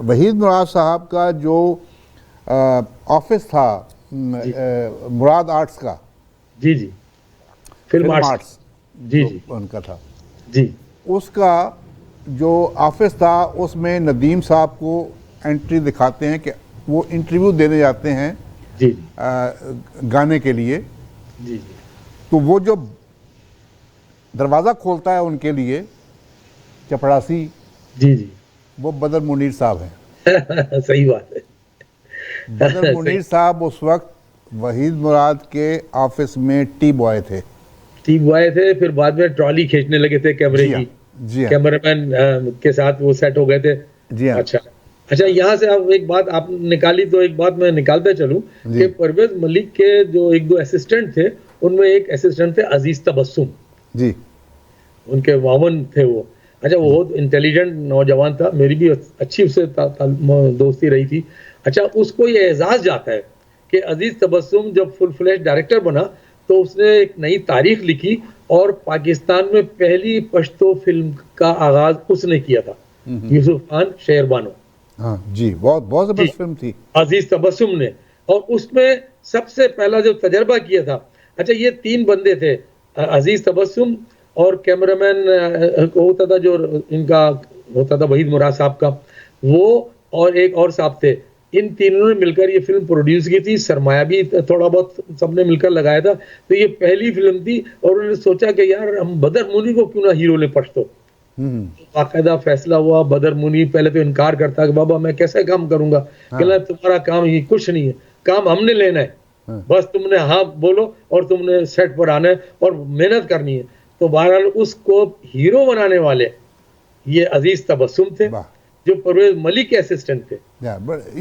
वहीद मुराद साहब का जो ऑफिस था मुराद आर्ट्स का,
जी जी, फिल्म आर्ट्स। जी
जो
जी
उनका था,
जी
उसका जो ऑफिस था उसमें नदीम साहब को एंट्री दिखाते हैं कि वो इंटरव्यू देने जाते हैं
जी
गाने के लिए।
जी जी,
तो वो जो दरवाज़ा खोलता है उनके लिए चपड़ासी,
जी जी
वो बदर मुनीर साहब हैं।
सही बात है।
बदर मुनीर साहब उस वक्त वहीद मुराद के ऑफिस में टी बॉय थे।
टीम बॉय थे, फिर बाद में ट्रॉली खींचने लगे थे कैमरे
जी हाँ,
की।
जी हाँ,
कैमरामैन के साथ वो सेट हो गए थे।
जी हाँ।
अच्छा अच्छा, यहाँ से आप एक बात आप निकाली तो एक बात मैं निकालते चलूं
जी।
कि परवेज मलिक के जो एक दो असिस्टेंट थे, उनमें एक असिस्टेंट थे अजीज तबस्सुम,
जी
उनके वामन थे वो। अच्छा, वो बहुत इंटेलिजेंट नौजवान था, मेरी भी अच्छी उससे दोस्ती रही थी। अच्छा, उसको ये एजाज जाता है कि अजीज तबस्सुम जब फुल फ्लैश डायरेक्टर बना तो उसने एक नई तारीख लिखी और पाकिस्तान में पहली पश्तो फिल्म का आगाज उसने किया था, यूसुफ खान शेरबानो।
हाँ जी, बहुत बहुत ज़बरदस्त
जी।
फिल्म थी।
अजीज तबस्सुम ने, और उसमें सबसे पहला जो तजर्बा किया था। अच्छा, ये तीन बंदे थे, अजीज तबस्सुम और कैमरामैन होता था जो इनका होता था वहीद मुराद साहब का, वो और एक और साहब थे। इन तीनों ने मिलकर ये फिल्म प्रोड्यूस की थी, सरमाया भी थोड़ा बहुत सबने मिलकर लगाया था। तो ये पहली फिल्म थी और उन्होंने सोचा कि यार हम बदर मुनी को क्यों ना हीरो ले पश्तो। बाकायदा फैसला हुआ। बदर मुनी पहले तो इनकार करता कि बाबा मैं कैसे काम करूंगा, कहना तुम्हारा काम ये कुछ नहीं है, काम हमने लेना है, बस तुमने हाँ बोलो और तुमने सेट पर आना है और मेहनत करनी है। तो बहरहाल उसको हीरो बनाने वाले ये अजीज तबस्सुम थे,
वाह।
जो परवेज मलिक के असिस्टेंट थे।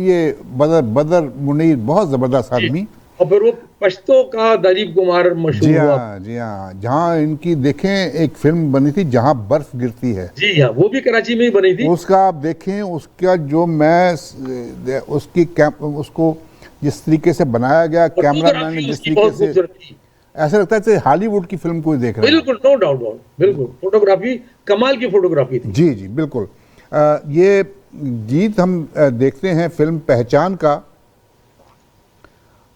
ये बदर मुनीर बहुत ज़बरदस्त आदमी।
और फिर वो पश्तो का दलीप कुमार
जी
मशहूर हुआ।
हाँ, जी हाँ, जहाँ इनकी देखें एक फिल्म बनी थी जहाँ बर्फ गिरती है,
जी हाँ, वो भी कराची में ही बनी थी।
उसका आप देखें, उसका जो मैं उसकी उसको जिस तरीके से बनाया गया, कैमरामैन ने जिस
उसकी
तरीके
बहुत
से,
खूबसूरत थी।
ऐसा लगता है जैसे हॉलीवुड की फिल्म कोई देख रहा है।
बिल्कुल, नो डाउट, बिल्कुल फोटोग्राफी कमाल की फोटोग्राफी थी।
जी जी बिल्कुल। ये गीत हम देखते हैं फिल्म पहचान का।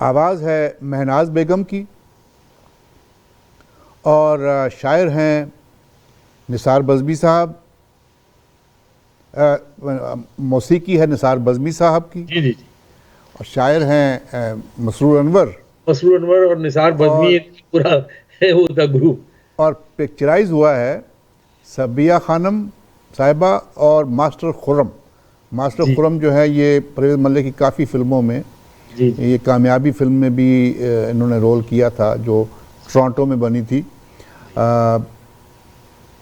आवाज़ है महनाज बेगम की और शायर हैं निसार बज़मी साहब, मौसीकी है निसार बज़मी साहब की,
जी जी जी,
और शायर हैं मसरूर अनवर,
मसरूर अनवर और निसार बज़मी पूरा है वो था ग्रुप।
और पिक्चराइज हुआ है सबिया खानम साहिबा और मास्टर खुर्रम। मास्टर खुर्रम जो है ये परवेज़ मलिक की काफ़ी फिल्मों में, ये कामयाबी फिल्म में भी इन्होंने रोल किया था जो टोरंटो में बनी थी।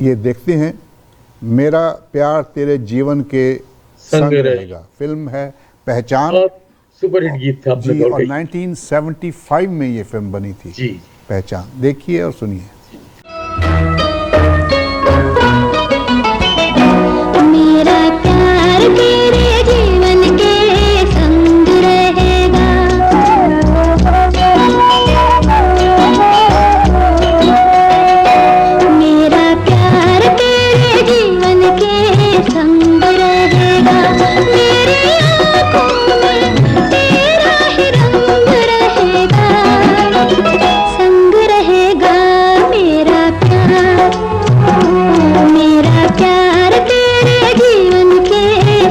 ये देखते हैं, मेरा प्यार तेरे जीवन के संग रहेगा। फिल्म है पहचान,
सुपर हिट गीत था अपने
जी,
दौर
और
का।
1975 में ये फिल्म बनी थी
जी।
पहचान। देखिए और सुनिए।
मेरा प्यार तेरे जीवन के संग रहेगा, मेरा प्यार तेरे जीवन के संग रहेगा, मेरी आँखों में तेरा ही रंग रहेगा, संग रहेगा मेरा प्यार, मेरा प्यार तेरे जीवन के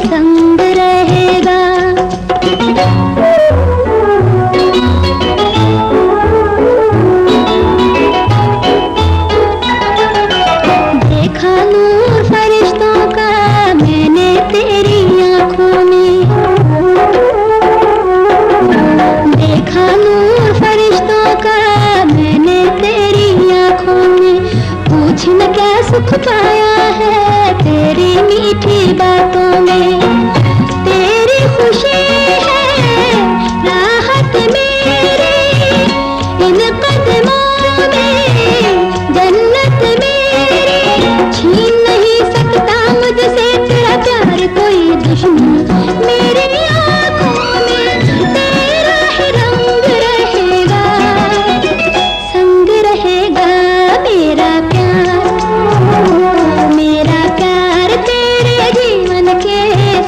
संग रहेगा। देखा नूर फरिश्तों का मैंने तेरी आँखों में, देखा नूर फरिश्तों का मैंने तेरी आँखों में, पूछ न क्या सुख पाया है तेरी मीठी बातों में, तेरी खुशी है राहत मेरी इन कदमों में, जन्नत मेरी छीन नहीं सकता मुझसे तेरा प्यार कोई दुश्मन, मेरी आँखों में तेरा ही रंग रहेगा, संग रहेगा मेरा प्यार, मेरा प्यार तेरे जीवन के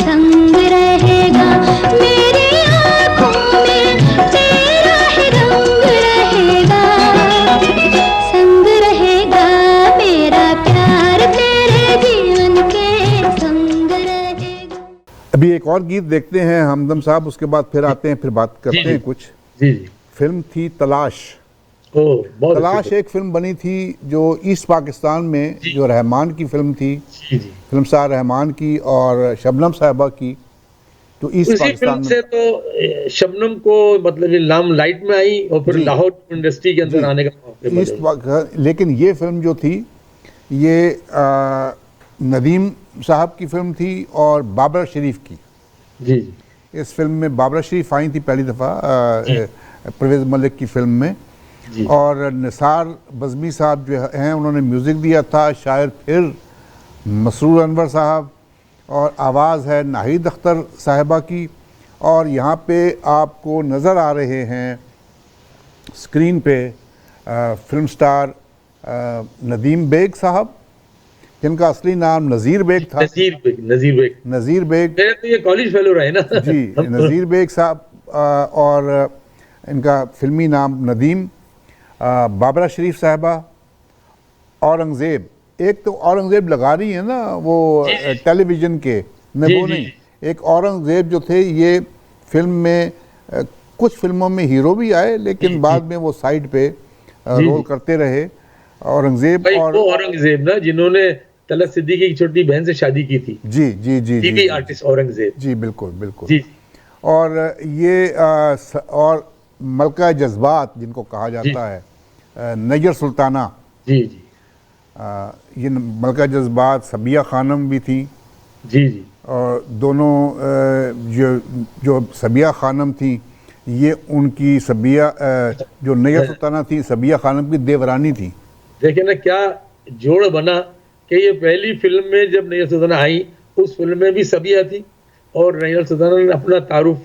संग रहेगा, मेरी आँखों में तेरा ही रंग रहेगा, संग रहेगा मेरा प्यार तेरे जीवन के संग रहेगा।
अभी एक और गीत देखते हैं हमदम साहब, उसके बाद फिर आते हैं, फिर बात करते
जी।
हैं कुछ।
जी जी।
फिल्म थी तलाश।
बहुत
तलाश
अच्छी
एक फिल्म बनी थी जो ईस्ट पाकिस्तान में, जो रहमान की फिल्म थी,
फिल्म। जी जी।
फिल्म स्टार रहमान की और शबनम साहिबा की, जो ईस्ट
उसी
पाकिस्तान
फिल्म
में।
से तो शबनम को मतलब ये नाम लाइट में आई और फिर
जी।
लाहौर इंडस्ट्री के अंदर
जी।
आने का मौका मिला।
ईस्ट पाकिस्तान, लेकिन ये फिल्म जो थी ये नदीम साहब की फिल्म थी और बाबरा शरीफ की।
जी जी।
इस फिल्म में बाबरा शरीफ आई थी पहली दफ़ा परवेज़ मलिक की फिल्म में,
जी।
और निसार बज़मी साहब जो हैं उन्होंने म्यूज़िक दिया था, शायर फिर मसरूर अनवर साहब, और आवाज़ है नाहिद अख्तर साहिबा की। और यहाँ पे आपको नज़र आ रहे हैं स्क्रीन पे फिल्म स्टार नदीम बेग साहब, जिनका असली नाम नज़ीर बेग था।
नज़ीर बेग। नज़ीर बेग।
नज़ीर बेग,
मेरे तो ये कॉलेज फेलो रहे ना।
जी, नज़ीर बेग साहब, और इनका फिल्मी नाम नदीम, बाबरा शरीफ साहिबा, औरंगज़ेब। एक तो औरंगज़ेब लगा रही है ना वो टेलीविज़न के में, वो नहीं, एक औरंगज़ेब जो थे ये फिल्म में कुछ फिल्मों में हीरो भी आए, लेकिन बाद में वो साइड पे रोल करते रहे। औरंगज़ेब
भाई
और
वो औरंगजेब ना जिन्होंने तलत सिद्दीकी की छोटी बहन से शादी की थी।
जी जी जी जी,
टीवी आर्टिस्ट औरंगजेब।
जी बिल्कुल बिल्कुल।
जी।
और ये और मलका जज्बात जिनको कहा जाता है, नैयर सुल्ताना।
जी जी।
ये मलका जज्बात सबिया खानम भी थी।
जी जी।
और दोनों जो सबिया खानम थी, ये उनकी सबिया जो नैयर सुल्ताना थी, सबिया खानम की देवरानी थी।
देखिए ना क्या जोड़ बना कि ये पहली फिल्म में जब नैयर सुल्ताना आई, उस फिल्म में भी सबिया थी और नैयर सुल्ताना ने अपना तारुफ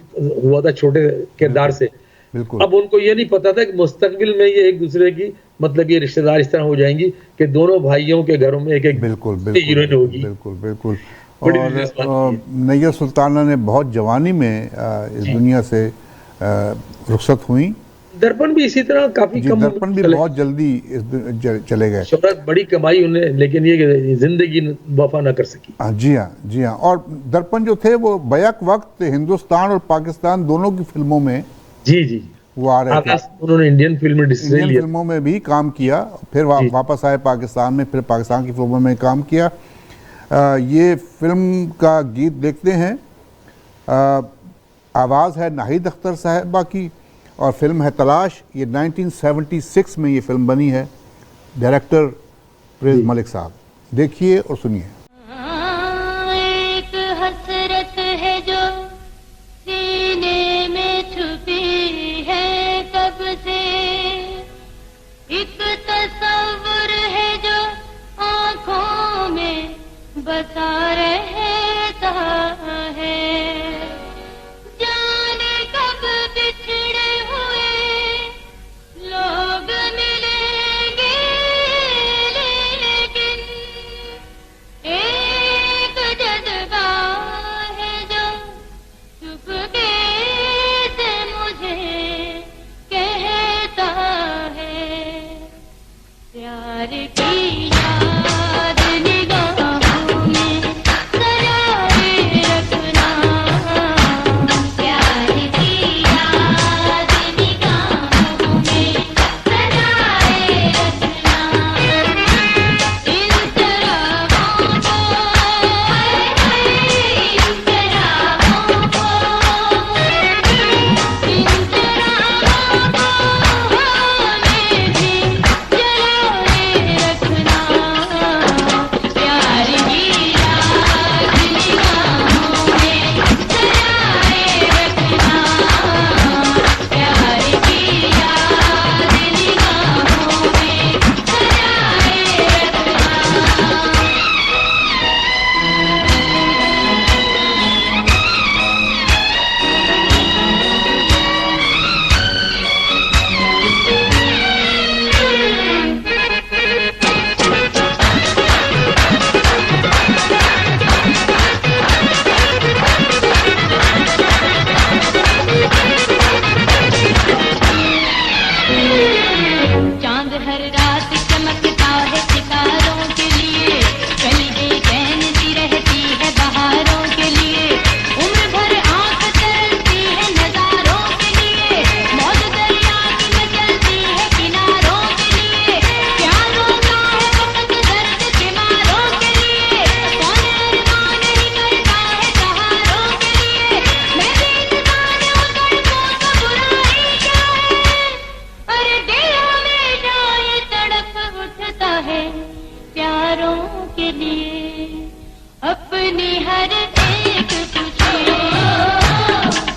हुआ था छोटे किरदार से।
बिल्कुल।
अब उनको ये नहीं पता था कि मुस्तकबिल में ये एक दूसरे की मतलब ये रिश्तेदार इस तरह हो जाएंगी कि दोनों भाइयों के घरों में एक एक
बिल्कुल
हीरोइन होगी।
बिल्कुल बिल्कुल।
बड़ी
और
दिलचस्प बात
नैयर सुल्ताना ने बहुत जवानी में इस दुनिया से रुखसत हुई।
दर्पण भी इसी तरह काफी
जी,
कम
दर्पण भी
चले।
बहुत जल्दी चले गए।
शोहरत बड़ी कमाई उन्हें, लेकिन ये जिंदगी वफा ना कर सकी।
जी हाँ जी हाँ। और दर्पण जो थे वो बैक वक्त हिंदुस्तान और पाकिस्तान दोनों की फिल्मों में
जी जी।
वो आ रहे थे।
उन्होंने इंडियन फिल्म में डिसीजन
इंडियन
लिया।
फिल्मों में भी काम किया, फिर वापस आए पाकिस्तान में, फिर पाकिस्तान की फिल्मों में काम किया। ये फिल्म का गीत देखते हैं। आवाज़ है नाहिद अख्तर साहबा की और फिल्म है तलाश। ये 1976 में ये फिल्म बनी है। डायरेक्टर परवेज़ मलिक साहब, देखिए और सुनिए।
एक हसरत है जो सीने में छुपी है कब से, एक तस्वीर है जो आँखों में बसा रहता है। जाने कब बिछड़े हुए लोग मिलेंगे, लेकिन एक जज्बा है जो चुपके से मुझे कहता है, प्यार की याद निगाहों में सजाए रखना, प्यार की याद निगाहों में सजाए रखना। इन चरागों को, इन चरागों को, इन चरागों को हमें भी जलाए रखना, प्यार की याद निगाहों में सजाए रखना, प्यार की याद निगाहों में सजाए रखना। चांद हर रात चमकता है सितारों के लिए, कली बेचैन सी रहती है बहारों के लिए, उम्र भर आंख तरसती है नजारों के लिए, मौज दरिया की मचलती है किनारों के लिए, प्यार होता है वक्त दर्द बीमारों के लिए, कौन अरमान नहीं करता है सहारों के लिए। मैं भी इंसान हूँ, तड़पों तो बुराई क्या है, अरे दिल हमेशा ये तड़प उठता है प्यारों के लिए। अपनी हर एक खुशी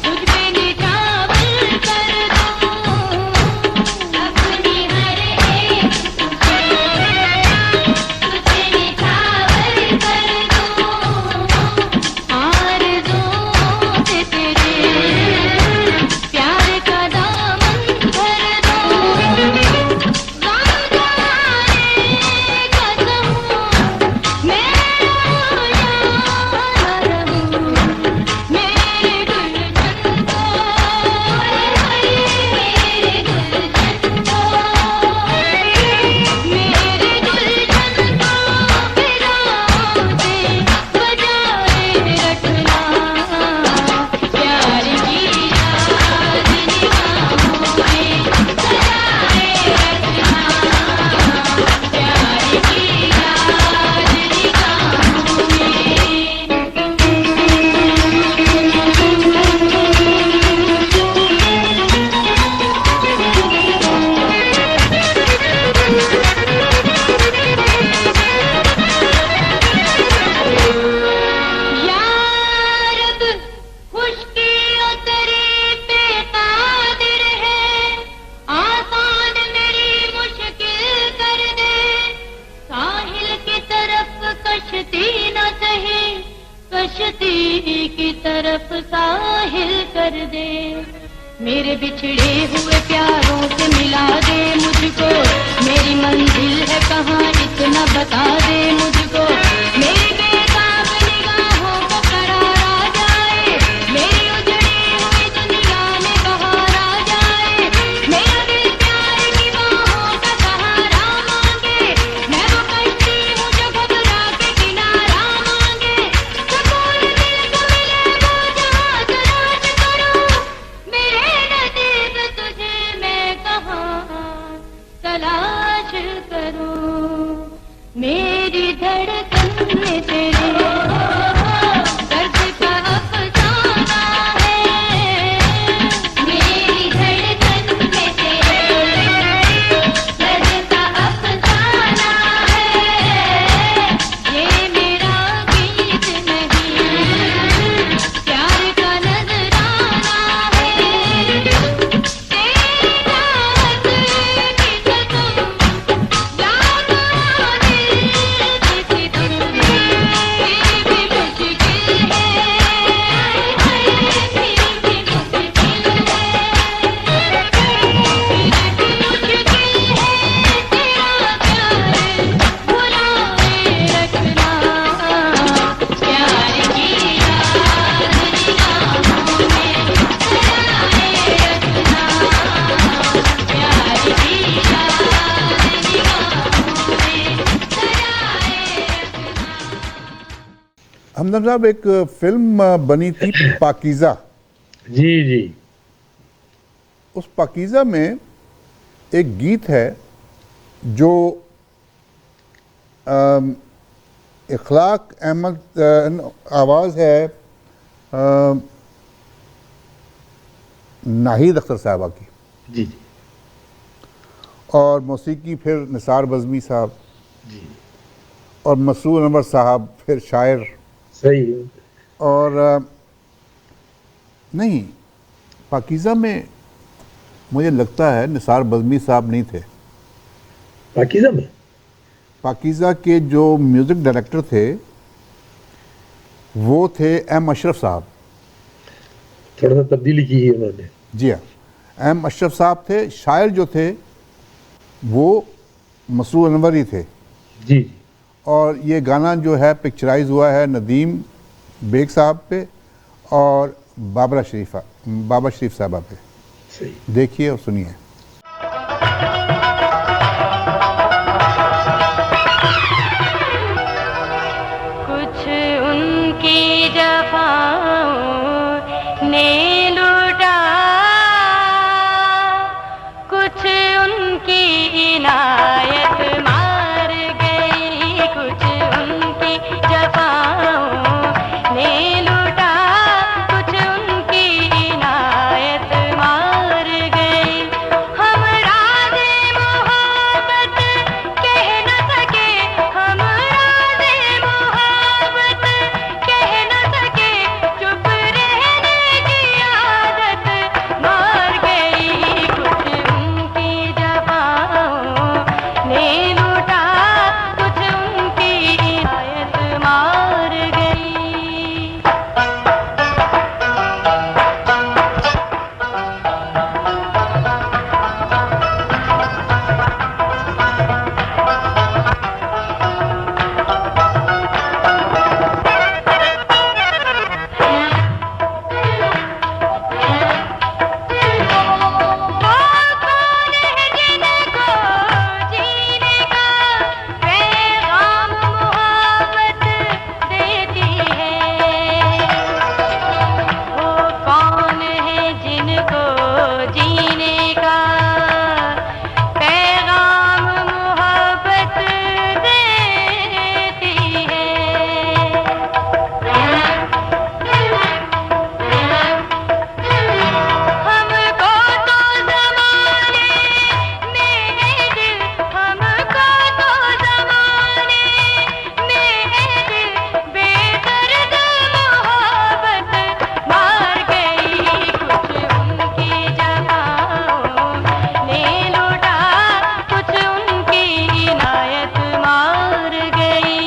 तुझ पे निछावर कर दूं, अपनी हर एक खुशी तुझ पे निछावर कर दूं, आरज़ुओं से तेरे प्यार का दामन भर दूं। कश्ती की तरफ साहिल कर दे, मेरे बिछड़े हुए प्यारों से मिला दे मुझको, मेरी मंजिल है कहाँ इतना बता दे मुझको, मेरी बेताब निगाहों को करार आ जाए, मेरी उजड़ी हुई दुनिया में बहार आ जाए, मेरा दिल प्यार की बाहों का सहारा मांगे, मैं वो कश्ती हूँ जो घबरा के किनारा मांगे, सुकून दिल को मिले वो जहाँ तलाश करूँ, मेरे नसीब तुझे मैं कहाँ तलाश करूँ, मेरी धड़कन में
हमदर्द साहब, एक फिल्म बनी थी पाकीज़ा।
जी जी।
उस पाकीज़ा में एक गीत है जो इखलाक अहमद आवाज़ है नाहिद अख्तर साहबा की
जी जी
और मौसीकी फिर निसार बज़मी साहब
जी।
और मसरूर अनवर साहब फिर शायर।
सही है।
और नहीं, पाकीज़ा में मुझे लगता है निसार बज़मी साहब नहीं थे।
पाकीज़ा में
पाकीज़ा के जो म्यूज़िक डायरेक्टर थे वो थे एम अशरफ साहब।
थोड़ा सा तब्दीली की है उन्होंने।
जी हाँ, एम अशरफ साहब थे। शायर जो थे वो मसरूर अनवर ही थे।
जी जी।
और ये गाना जो है पिक्चराइज हुआ है नदीम बेग साहब पे और बाबा शरीफ साहबा पे।
सही।
देखिए और सुनिए।
कुछ उनकी जफाओं ने लूटा, कुछ उनकी इनायत मार गई, कुछ उनकी जफाओं ने लूटा, कुछ उनकी इनायत मार गई। हम राज़े मोहब्बत कह न सके, हम राज़े मोहब्बत कह न सके, चुप रहने की आदत मार गई, कुछ उनकी जफाओं ने लूटा, कुछ उनकी इनायत मार गई। कौन है जिनको जीने का पैगाम मोहब्बत देती है, वो कौन है जिनको जीने का पैगाम मोहब्बत देती है। हमको तो ज़माने में दिल, हमको तो ज़माने में दिल बेदर्द मोहब्बत मार गई, कुछ उनकी जफाओं ने लूटा, कुछ उनकी इनायत मार गई।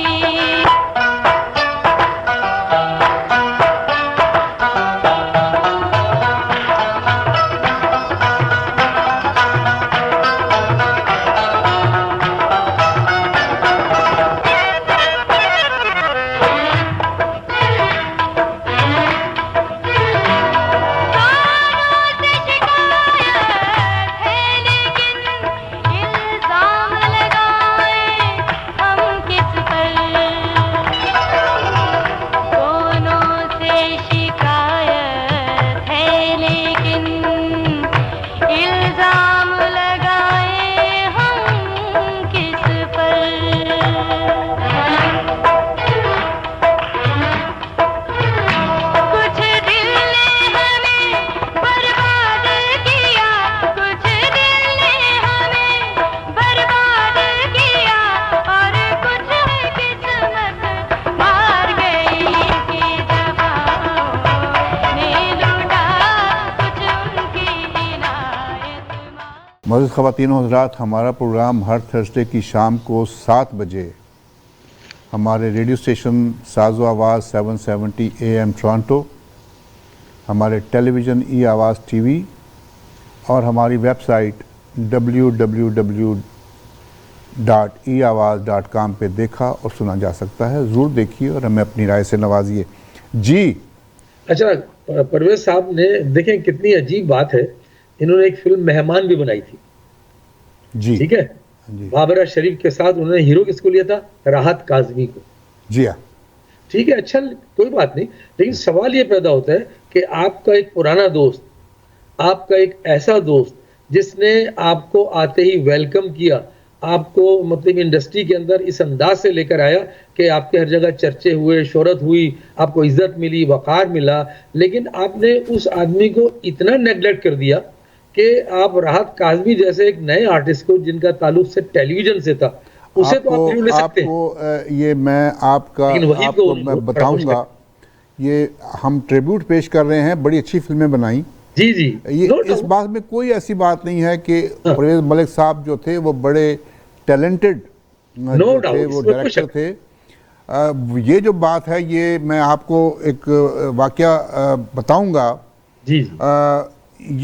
कानों से शिकायत है लेकिन इल्जाम लगाए हम किस पर, दोनों से शिकायत है लेकिन इल्जाम लगाए हम किस पर। कुछ दिल ने हमें बर्बाद किया, कुछ दिल ने हमें बर्बाद किया, और कुछ है किस्मत मार गई, की जफाओं ने लूटा, कुछ उनकी इनायत मार।
मौजूद ख़वातीन और हज़रात, हमारा प्रोग्राम हर थर्सडे की शाम को 7 बजे हमारे रेडियो स्टेशन साज़ो आवाज़ 770 AM टोरंटो, हमारे टेलीविज़न ई आवाज़ TV और हमारी वेबसाइट www.eawaz.com पे देखा और सुना जा सकता है। ज़रूर देखिए और हमें अपनी राय से नवाजिए। जी।
अच्छा, परवेज साहब ने देखें कितनी अजीब बात है, इन्होंने एक फिल्म मेहमान भी बनाई थी।
जी।
ठीक है।
जी।
बाबरा शरीफ के साथ उन्होंने हीरो किसको लिया था? राहत काजमी को।
जी हाँ।
ठीक है, अच्छा, कोई बात नहीं, लेकिन सवाल ये पैदा होता है कि आपका एक पुराना दोस्त, आपका एक ऐसा दोस्त जिसने आपको आते ही वेलकम किया, आपको मतलब इंडस्ट्री के अंदर इस अंदाज से लेकर आया कि आपके हर जगह चर्चे हुए, शोहरत हुई, आपको इज्जत मिली, वक़ार मिला, लेकिन आपने उस आदमी को इतना नेग्लेक्ट कर दिया कि आप राहत काज़मी जैसे एक नए आर्टिस्ट को जिनका ताल्लुक से टेलीविजन से था, उसे तो आप ले सकते हैं।
आपको ये मैं आपको मैं बताऊंगा, ये हम ट्रिब्यूट पेश कर रहे हैं, बड़ी अच्छी फिल्में बनाई।
जी जी,
ये इस बात में कोई ऐसी बात नहीं है कि परवेज मलिक साहब जो थे वो बड़े टैलेंटेड थे, वो डायरेक्टर थे। ये जो बात है ये मैं आपको एक वाकया बताऊंगा।
जी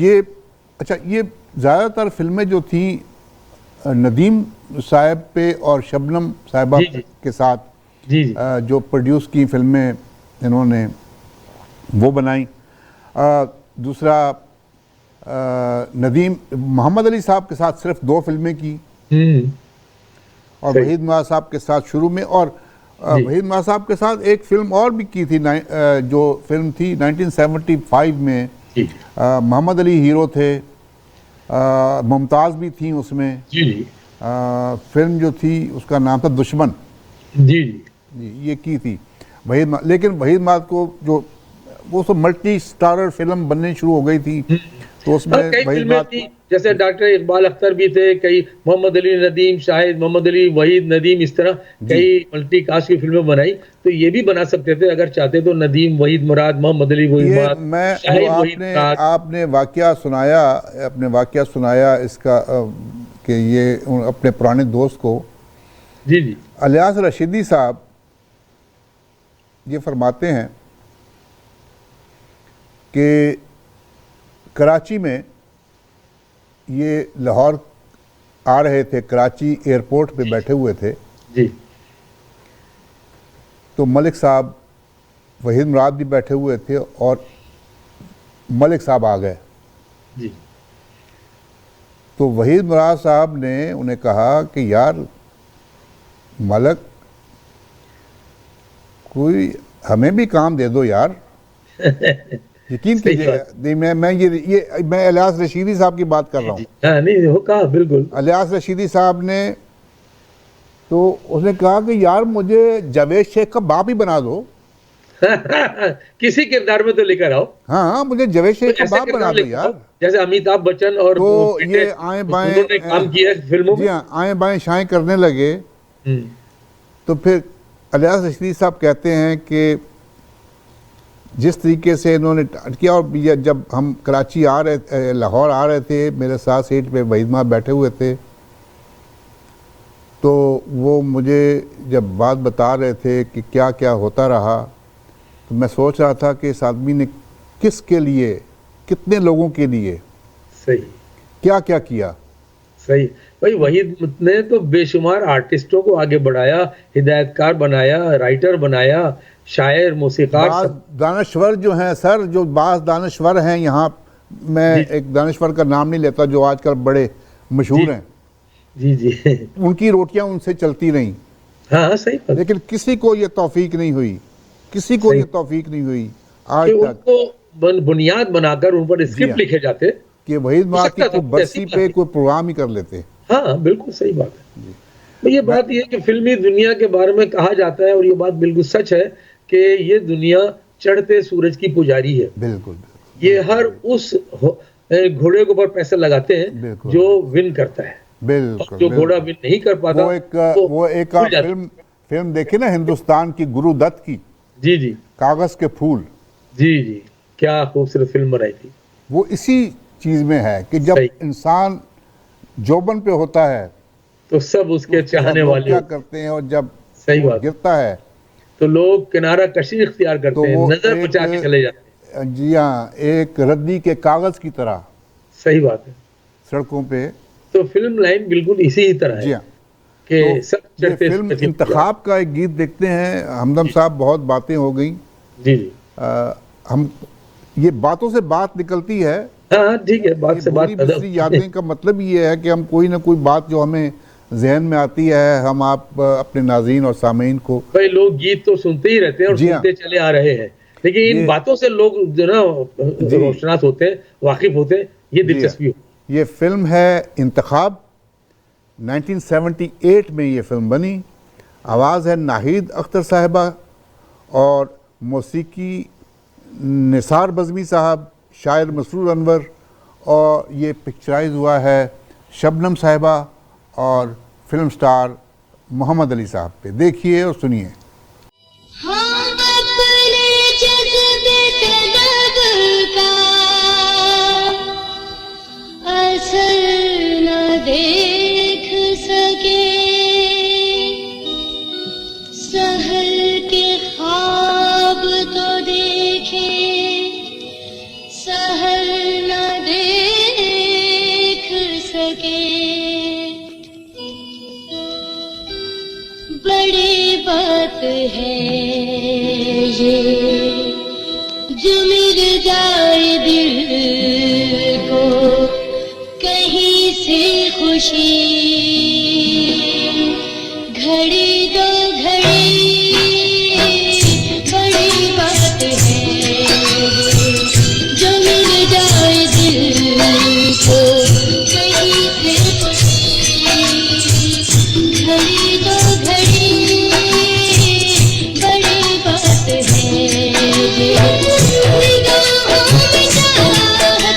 ये अच्छा, ये ज़्यादातर फिल्में जो थी नदीम साहब पे और शबनम साहिबा के साथ जो प्रोड्यूस की फिल्में इन्होंने वो बनाई। दूसरा नदीम मोहम्मद अली साहब के साथ सिर्फ 2 फिल्में की और वहीद मुराद साहब के साथ शुरू में, और वहीद मुराद साहब के साथ एक फिल्म और भी की थी, जो फिल्म थी 1975 में। मोहम्मद अली हीरो थे, मुमताज़ भी थी उसमें। फिल्म जो थी उसका नाम था दुश्मन।
जी
ये की थी वहीद, लेकिन वहीद मुराद को जो वो सब मल्टी स्टारर फिल्म बनने शुरू हो गई थी, तो उसमें वहीद मुराद
जैसे डॉक्टर इकबाल अख्तर भी थे, कई मोहम्मद अली नदीम, शाहिद मोहम्मद अली, वहीद नदीम, इस तरह कई मल्टी कास्ट की फिल्में बनाई। तो ये भी बना सकते थे अगर चाहते तो, नदीम वहीद मुराद, मोहम्मद अली वहीद मुराद।
मैं आपने वाकया सुनाया इसका कि ये अपने पुराने दोस्त को।
जी
अलियास रशीदी साहब ये फरमाते हैं कि कराची में ये लाहौर आ रहे थे, कराची एयरपोर्ट पे बैठे हुए थे
जी,
तो मलिक साहब, वहीद मुराद भी बैठे हुए थे और मलिक साहब आ गए
जी।
तो वहीद मुराद साहब ने उन्हें कहा कि यार मलिक, कोई हमें भी काम दे दो यार। यकीन कीजिए, मैं अलियास रशीदी साहब की बात कर रहा हूँ।
नहीं हो कहा, बिल्कुल।
अलियास रशीदी साहब ने तो उसने कहा कि यार मुझे जावेद शेख का बाप ही बना दो।
किसी किरदार में तो लेकर आओ।
हाँ, मुझे जावेद शेख का बाप बना दो यार,
जैसे अमिताभ बच्चन और
तो ये आए बाएं
काम किया फिल्मों में।
आए बाएं शाएं करने लगे। तो फिर अलियास रशीदी साहब कहते हैं कि जिस तरीके से इन्होंने किया, और जब हम कराची आ रहे, लाहौर आ रहे थे, मेरे साथ सीट पे वहीद मुराद बैठे हुए थे, तो वो मुझे जब बात बता रहे थे कि क्या क्या होता रहा, तो मैं सोच रहा था कि इस आदमी ने किसके लिए, कितने लोगों के लिए
सही
क्या क्या किया।
सही भाई, वहीद ने तो बेशुमार आर्टिस्टों को आगे बढ़ाया, हिदायतकार बनाया, राइटर बनाया, शायर, मौसीकार,
दानश्वर जो हैं सर, जो बास दानश्वर हैं यहाँ, मैं एक दानश्वर का नाम नहीं लेता जो आजकल बड़े मशहूर हैं।
जी
उनकी रोटियां उनसे चलती रहीं।
हाँ सही बात।
लेकिन किसी को ये तौफीक नहीं हुई, किसी को ये तौफीक नहीं हुई आज तक।
उनको बुनियाद बनाकर उन पर स्क्रिप्ट लिखे जाते
कि वहीद मुराद की कोई बरसी पे कोई प्रोग्राम ही कर लेते।
हाँ बिल्कुल सही बात है। तो ये बात ये कि फिल्मी दुनिया के बारे में कहा जाता है, और ये बात बिल्कुल सच है कि ये दुनिया चढ़ते सूरज की पुजारी है।
बिल्कुल।
ये हर उस घोड़े के ऊपर पैसा लगाते हैं जो विन करता है।
बिल्कुल।
जो घोड़ा विन नहीं कर पाता,
वो एक फिल्म देखी ना हिंदुस्तान की, गुरु दत्त की।
जी
कागज के फूल।
जी क्या खूबसूरत फिल्म बनाई थी।
वो इसी चीज में है कि जब इंसान जोबन पे होता है
तो सब उसके चाहने वाले
क्या करते हैं, और जब
सही बात
गिरता है
तो लोग किनारा कशी इख्तियार करते हैं, नजर बचा के चले जाते हैं।
जी हाँ, एक रद्दी के कागज की तरह।
सही बात है।
सड़कों पे
तो फिल्म लाइन बिल्कुल इसी ही तरह है।
जी हाँ,
कि सब चढ़ते
फिल्म इंतखाब का एक गीत देखते हैं। हमदम साहब, बहुत बातें हो गई।
जी
हम ये बातों से बात निकलती है।
हाँ ठीक है, बात से बात
यादें का मतलब ये है कि हम कोई ना कोई बात जो हमें जहन में आती है, हम आप अपने नाज़रीन और सामीन को?
भाई लोग गीत तो सुनते ही रहते हैं और सुनते चले आ रहे हैं, लेकिन इन बातों से लोग जो ना रोशनास होते हैं, वाकिफ होते हैं, ये दिलचस्पी हो।
ये फिल्म है इंतखाब, 1978 में ये फिल्म बनी। आवाज़ है नाहिद अख्तर साहिबा और मौसीकी निसार बज़मी साहब, शायर मसरूर अनवर, और ये पिक्चराइज हुआ है शबनम साहिबा और फिल्म स्टार मोहम्मद अली साहब पे। देखिए और सुनिए।
देख सके सहल के ख्वाब तो देखे, सहल न देख सके। बड़ी बात है ये जो मिल जाए दिल को कहीं से खुशी, घड़ी दो घड़ी। बड़ी बात है जो मिल जाए दिल को कहीं से खुशी, घड़ी दो घड़ी। बड़ी बात है निगाहों में चाहत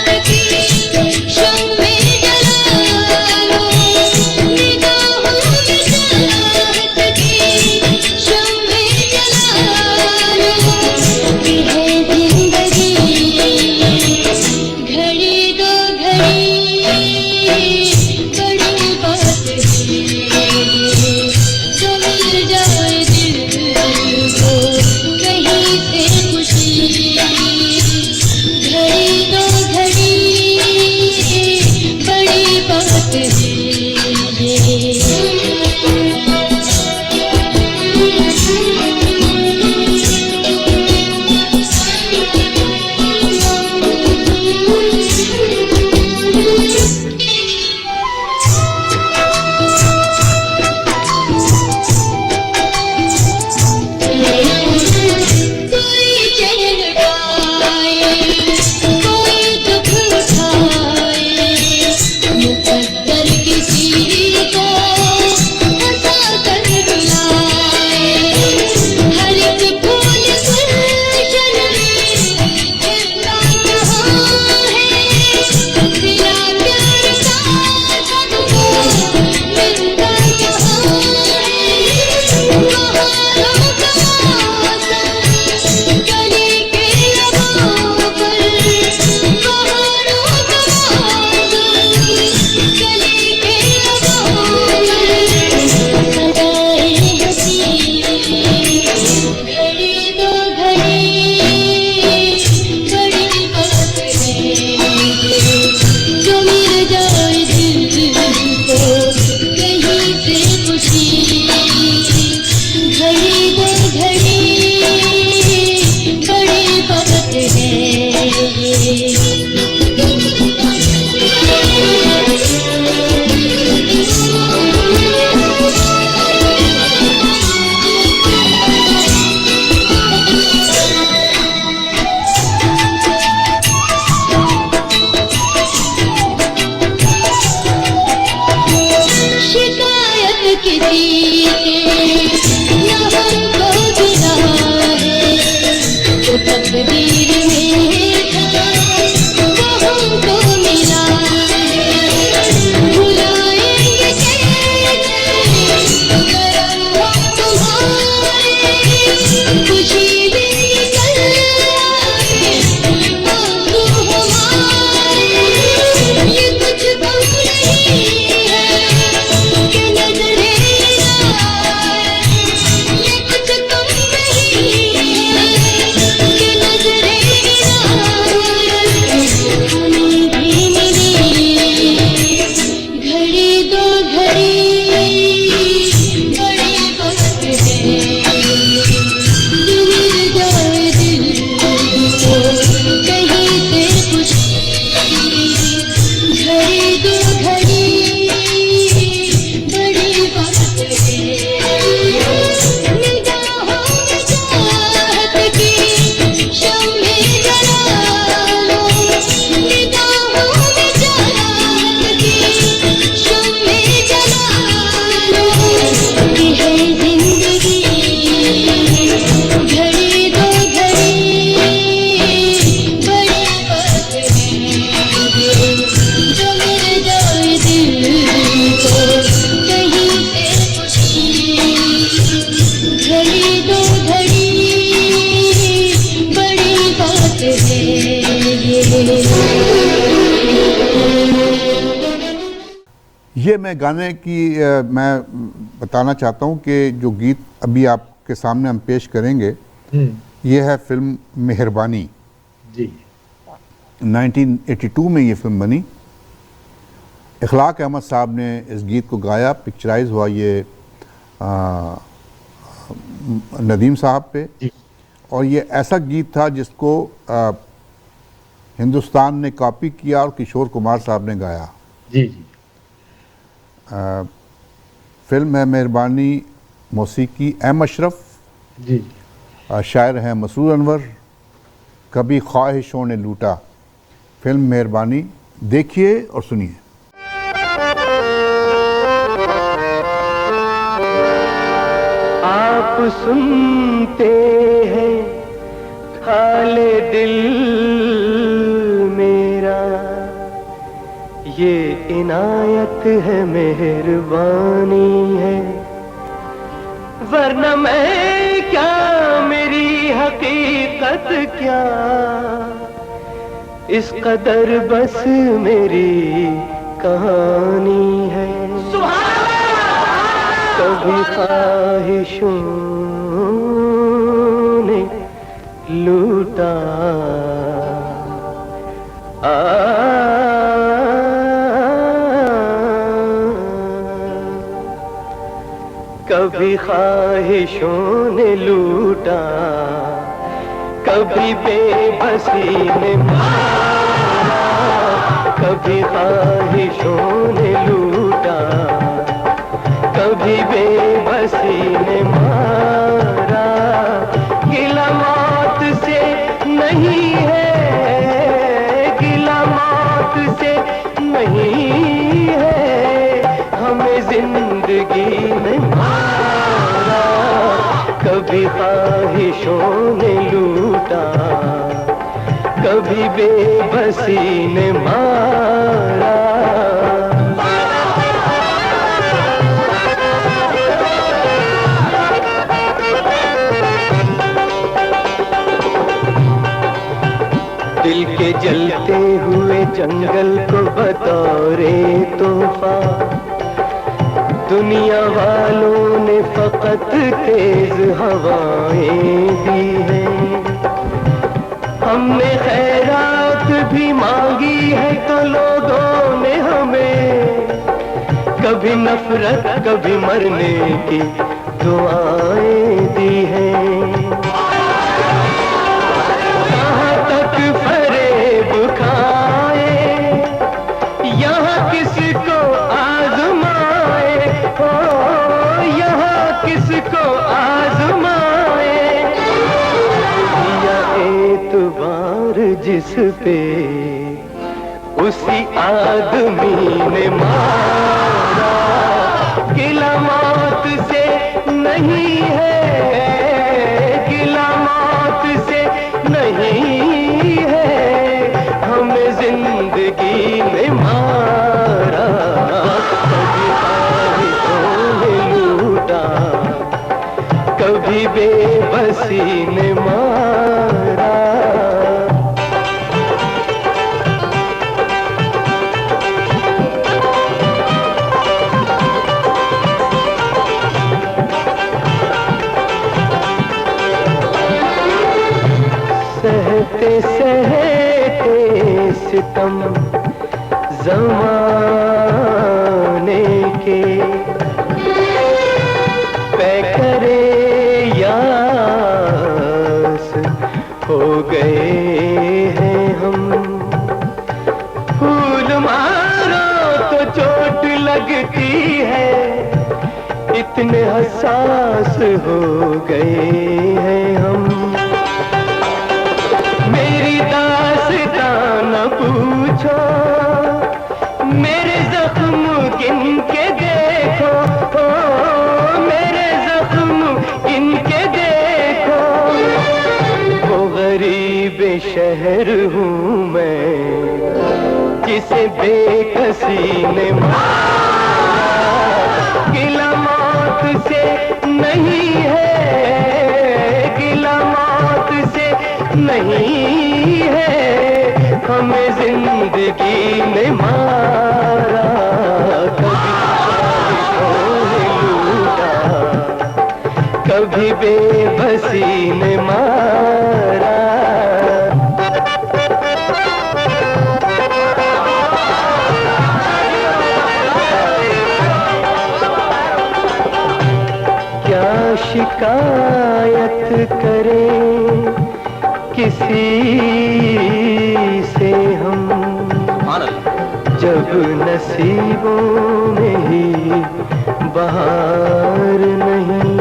ये मैं गाने की मैं बताना चाहता हूँ कि जो गीत अभी आपके सामने हम पेश करेंगे ये है फिल्म मेहरबानी
जी।
1982 में ये फिल्म बनी। इखलाक अहमद साहब ने इस गीत को गाया, पिक्चराइज हुआ ये नदीम साहब पे। और ये ऐसा गीत था जिसको हिंदुस्तान ने कॉपी किया और किशोर कुमार साहब ने गाया।
जी जी।
फिल्म है मेहरबानी, मौसीकी एम अशरफ
जी।
शायर हैं मसरूर अनवर। कभी ख्वाहिशों ने लूटा। फिल्म मेहरबानी देखिए और सुनिए।
आप सुनते हैं हाले दिल मेरा, ये इनायत है मेहरबानी है, वरना मैं क्या, मेरी हकीकत क्या, इस कदर बस मेरी कहानी है। कभी ख्वाहिशों ने लूटा, कभी ख्वाहिशों ने लूटा, कभी बेबसी ने मारा, कभी ख्वाहिशों ने लूटा, कभी बेबसी ने मारा। गिला मौत से नहीं है, गिला मौत से नहीं है, हमें जिंदगी ने मारा। कभी ख्वाहिशों ने लूटा, कभी बेबसी ने मारा। दिल के जलते हुए जंगल को बतौरे तोहफा, दुनिया वालों ने फकत तेज हवाएं दी हैं। हमने खैरात भी मांगी है तो लोगों ने हमें कभी नफरत कभी मरने की दुआएं दी हैं। कहाँ तक फरेब खाए, यहाँ किसको आजमाए, हो यहाँ किसको आजमाए। या एतबार जिस पे उसी आदमी ने मारा। गिला मौत से नहीं है, गिला मौत से नहीं है, हमें जिंदगी ने मारा। कभी ख्वाहिशों ने लूटा, कभी बेबसी ने मारा। सहते सहते सितम ज़माने के, पैकरे यास हो गए हैं हम। फूल मारो तो चोट लगती है, इतने हसास हो गए हैं हम। मेरी दास्तां न पूछो, मेरे जख्म गिन के देखो, ओ मेरे जख्म गिन के देखो। वो गरीब शहर हूँ मैं जिसे बेकसी ने मारा। गिला मौत से नहीं है, गिला मौत से नहीं है हमें जिंदगी ने मारा, कभी बेबसी ने मारा। क्या शिकायत करें किसी से हम, जब नसीबों में ही बहार नहीं।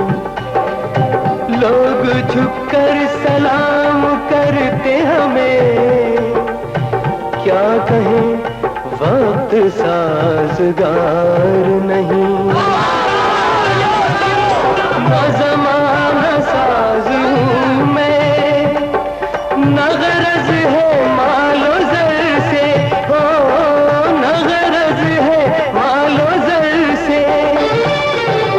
लोग झुककर सलाम करते हमें, क्या कहें वक्त साजगार नहीं। न ज़माना साज़ हूँ मैं, न गरज है मालो ज़र से, हो न गरज है मालो ज़र से।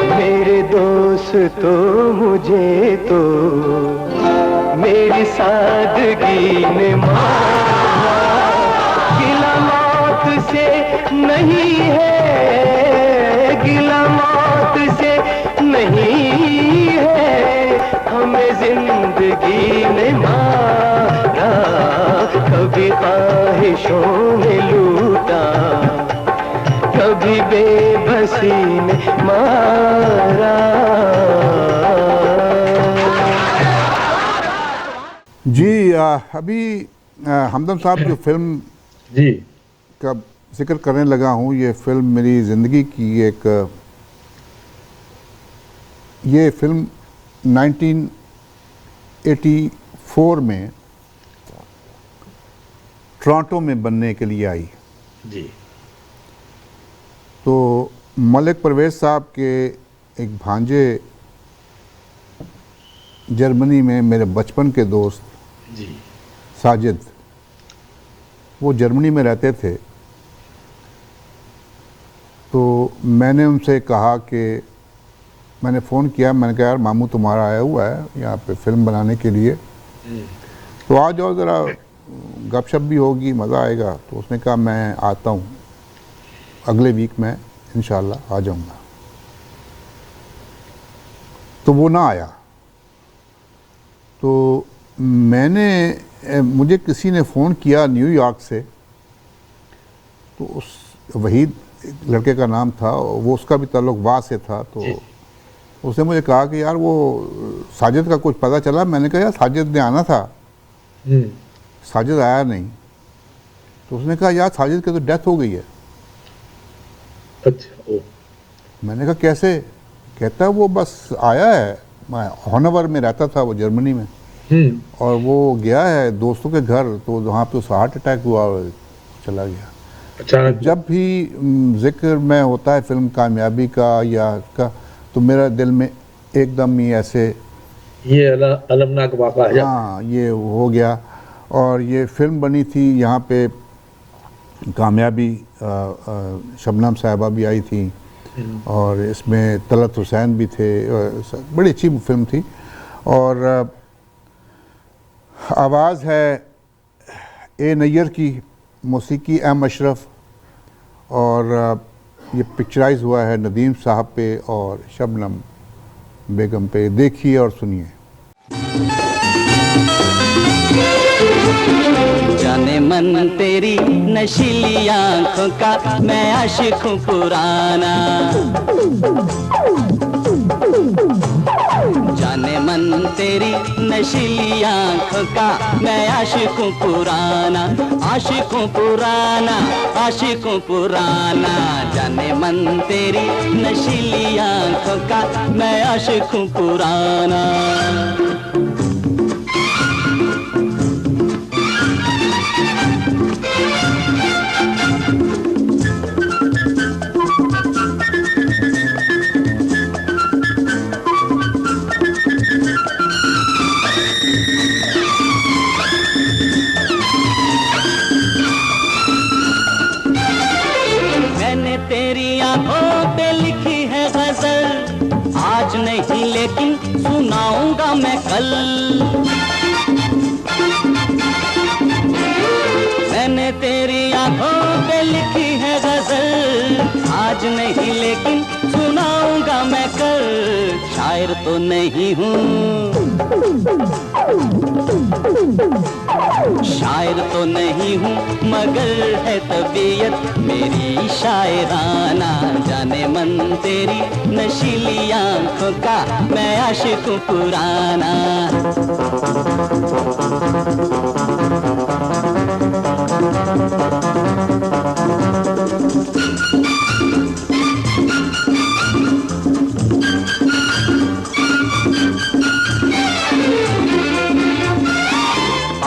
मेरे दोस्त तो मुझे तो मेरी सादगी ने मारा, गिला मौत से नहीं है, गिला मौत से नहीं है हमें जिंदगी ने मारा। कभी ख्वाहिशों ने लूटा, कभी बेबसी ने मारा।
जी अभी हमदम साहब जो फिल्म
जी
का जिक्र करने लगा हूँ, ये फिल्म मेरी ज़िंदगी की एक, ये फिल्म 1984 में टोरंटो में बनने के लिए आई।
जी
तो मलिक परवेज़ साहब के एक भांजे जर्मनी में मेरे बचपन के दोस्त
जी
साजिद, वो जर्मनी में रहते थे। तो मैंने उनसे कहा कि मैंने फ़ोन किया, मैंने कहा यार मामू तुम्हारा आया हुआ है यहाँ पे फ़िल्म बनाने के लिए, तो आ जाओ ज़रा गपशप भी होगी, मज़ा आएगा। तो उसने कहा मैं आता हूँ, अगले वीक में इंशाल्लाह आ जाऊँगा। तो वो ना आया। तो मुझे किसी ने फ़ोन किया न्यूयॉर्क से, तो उस वहीद लड़के का नाम था, वो उसका भी ताल्लुक वहाँ से था। तो उसने मुझे कहा कि यार वो साजिद का कुछ पता चला। मैंने कहा यार साजिद ने आना था, साजिद आया नहीं। तो उसने कहा यार साजिद की तो डेथ हो गई है।
अच्छा ओ।
मैंने कहा कैसे? कहता वो बस आया है, मैं हॉनोवर में रहता था वो जर्मनी में, और वो गया है दोस्तों के घर, तो वहाँ पे उस हार्ट अटैक हुआ और चला गया।
अचानक
जब भी जिक्र में होता है फिल्म कामयाबी का या का, तो मेरा दिल में एकदम ही ऐसे
ये अलमनाक वाक़ा है।
हाँ ये हो गया। और ये फिल्म बनी थी यहाँ पे, कामयाबी शबनम साहिबा भी आई थी, और इसमें तलत हुसैन भी थे। बड़ी अच्छी फिल्म थी। और आवाज़ है ए नैयर की, मौसीकी एम अशरफ, और ये पिक्चराइज हुआ है नदीम साहब पे और शबनम बेगम पे। देखिए और सुनिए।
जाने मन तेरी नशीली आंखों का, मैं आशिक हूँ पुराना। जाने मन तेरी नशीली आंखों का, मैं आशिक हूँ पुराना, आशिक हूँ पुराना, आशिक हूँ पुराना। जाने मन तेरी नशीली आंखों का, मैं आशिक हूँ पुराना। तेरी आंखों पे लिखी है गजल, आज नहीं लेकिन सुनाऊंगा मैं कल। शायर तो नहीं हूँ, शायर तो नहीं हूँ, मगर है तबीयत मेरी शायराना। जाने मन तेरी नशीली आंखों का मैं आशिक हूँ पुराना।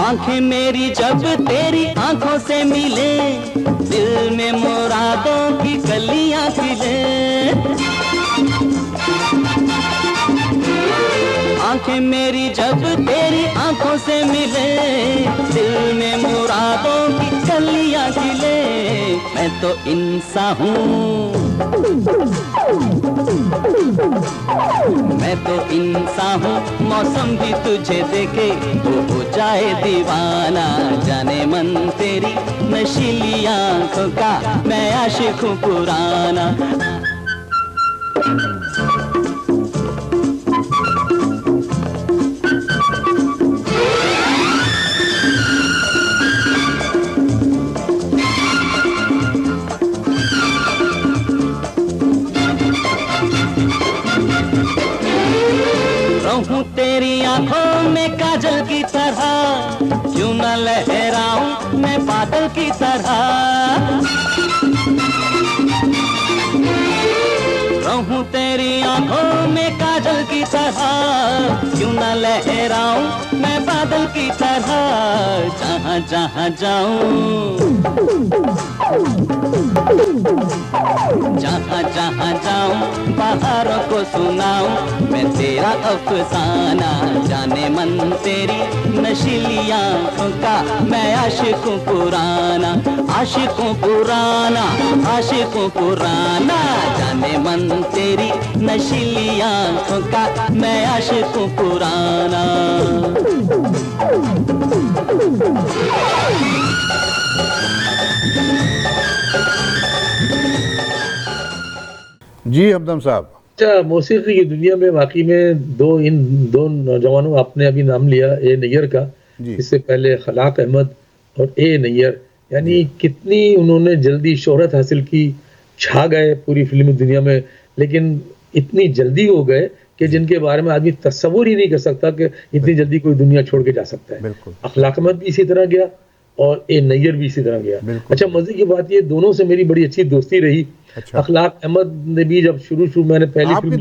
आंखें मेरी जब तेरी आंखों से मिले, दिल में मुरादों की कलियां खिले। आंखें मेरी जब तेरी आंखों से मिले, दिल में मुरादों की कलियां खिले। मैं तो इंसान हूँ, मैं तो इंसान हूँ, मौसम भी तुझे देखे तो हो जाए दीवाना। जाने मन तेरी नशीली आंखों का मैं आशिक हूँ पुराना। रहूं तेरी आंखों में काजल की तरह, क्यों न लहराऊं मैं बादल की तरह। रहूं तेरी आंखों में काजल की तरह, क्यों न लहराऊं मैं बादल की तरह। जहां जहां जाऊं, जहां जहां जाऊं बाहरों को सुनाऊं मैं तेरा अफसाना। जाने मन तेरी नशीली आंखों का मैं आशिक हूँ पुराना। आशिक हूँ पुराना, आशिक हूँ पुराना। जाने मन तेरी नशीली आंखों का मैं आशिक हूँ पुराना।
जी हमदम साहब।
अच्छा, मौसीकी की दुनिया में वाकई में इन दो नौजवानों आपने अभी नाम लिया, ए नैयर का, इससे पहले खलाक अहमद और ए नैयर, यानी कितनी उन्होंने जल्दी शोहरत हासिल की, छा गए पूरी फिल्मी दुनिया में, लेकिन इतनी जल्दी हो गए कि जिनके बारे में आदमी तस्वुर ही नहीं कर सकता कि इतनी जल्दी कोई दुनिया छोड़ के जा सकता है। अखलाक अहमद भी इसी तरह गया और ए नैयर भी इसी तरह गया। अच्छा, मजे की बात ये, दोनों से मेरी बड़ी अच्छी दोस्ती रही। अखलाक अहमद ने भी जब शुरू मैंने पहली
आपकी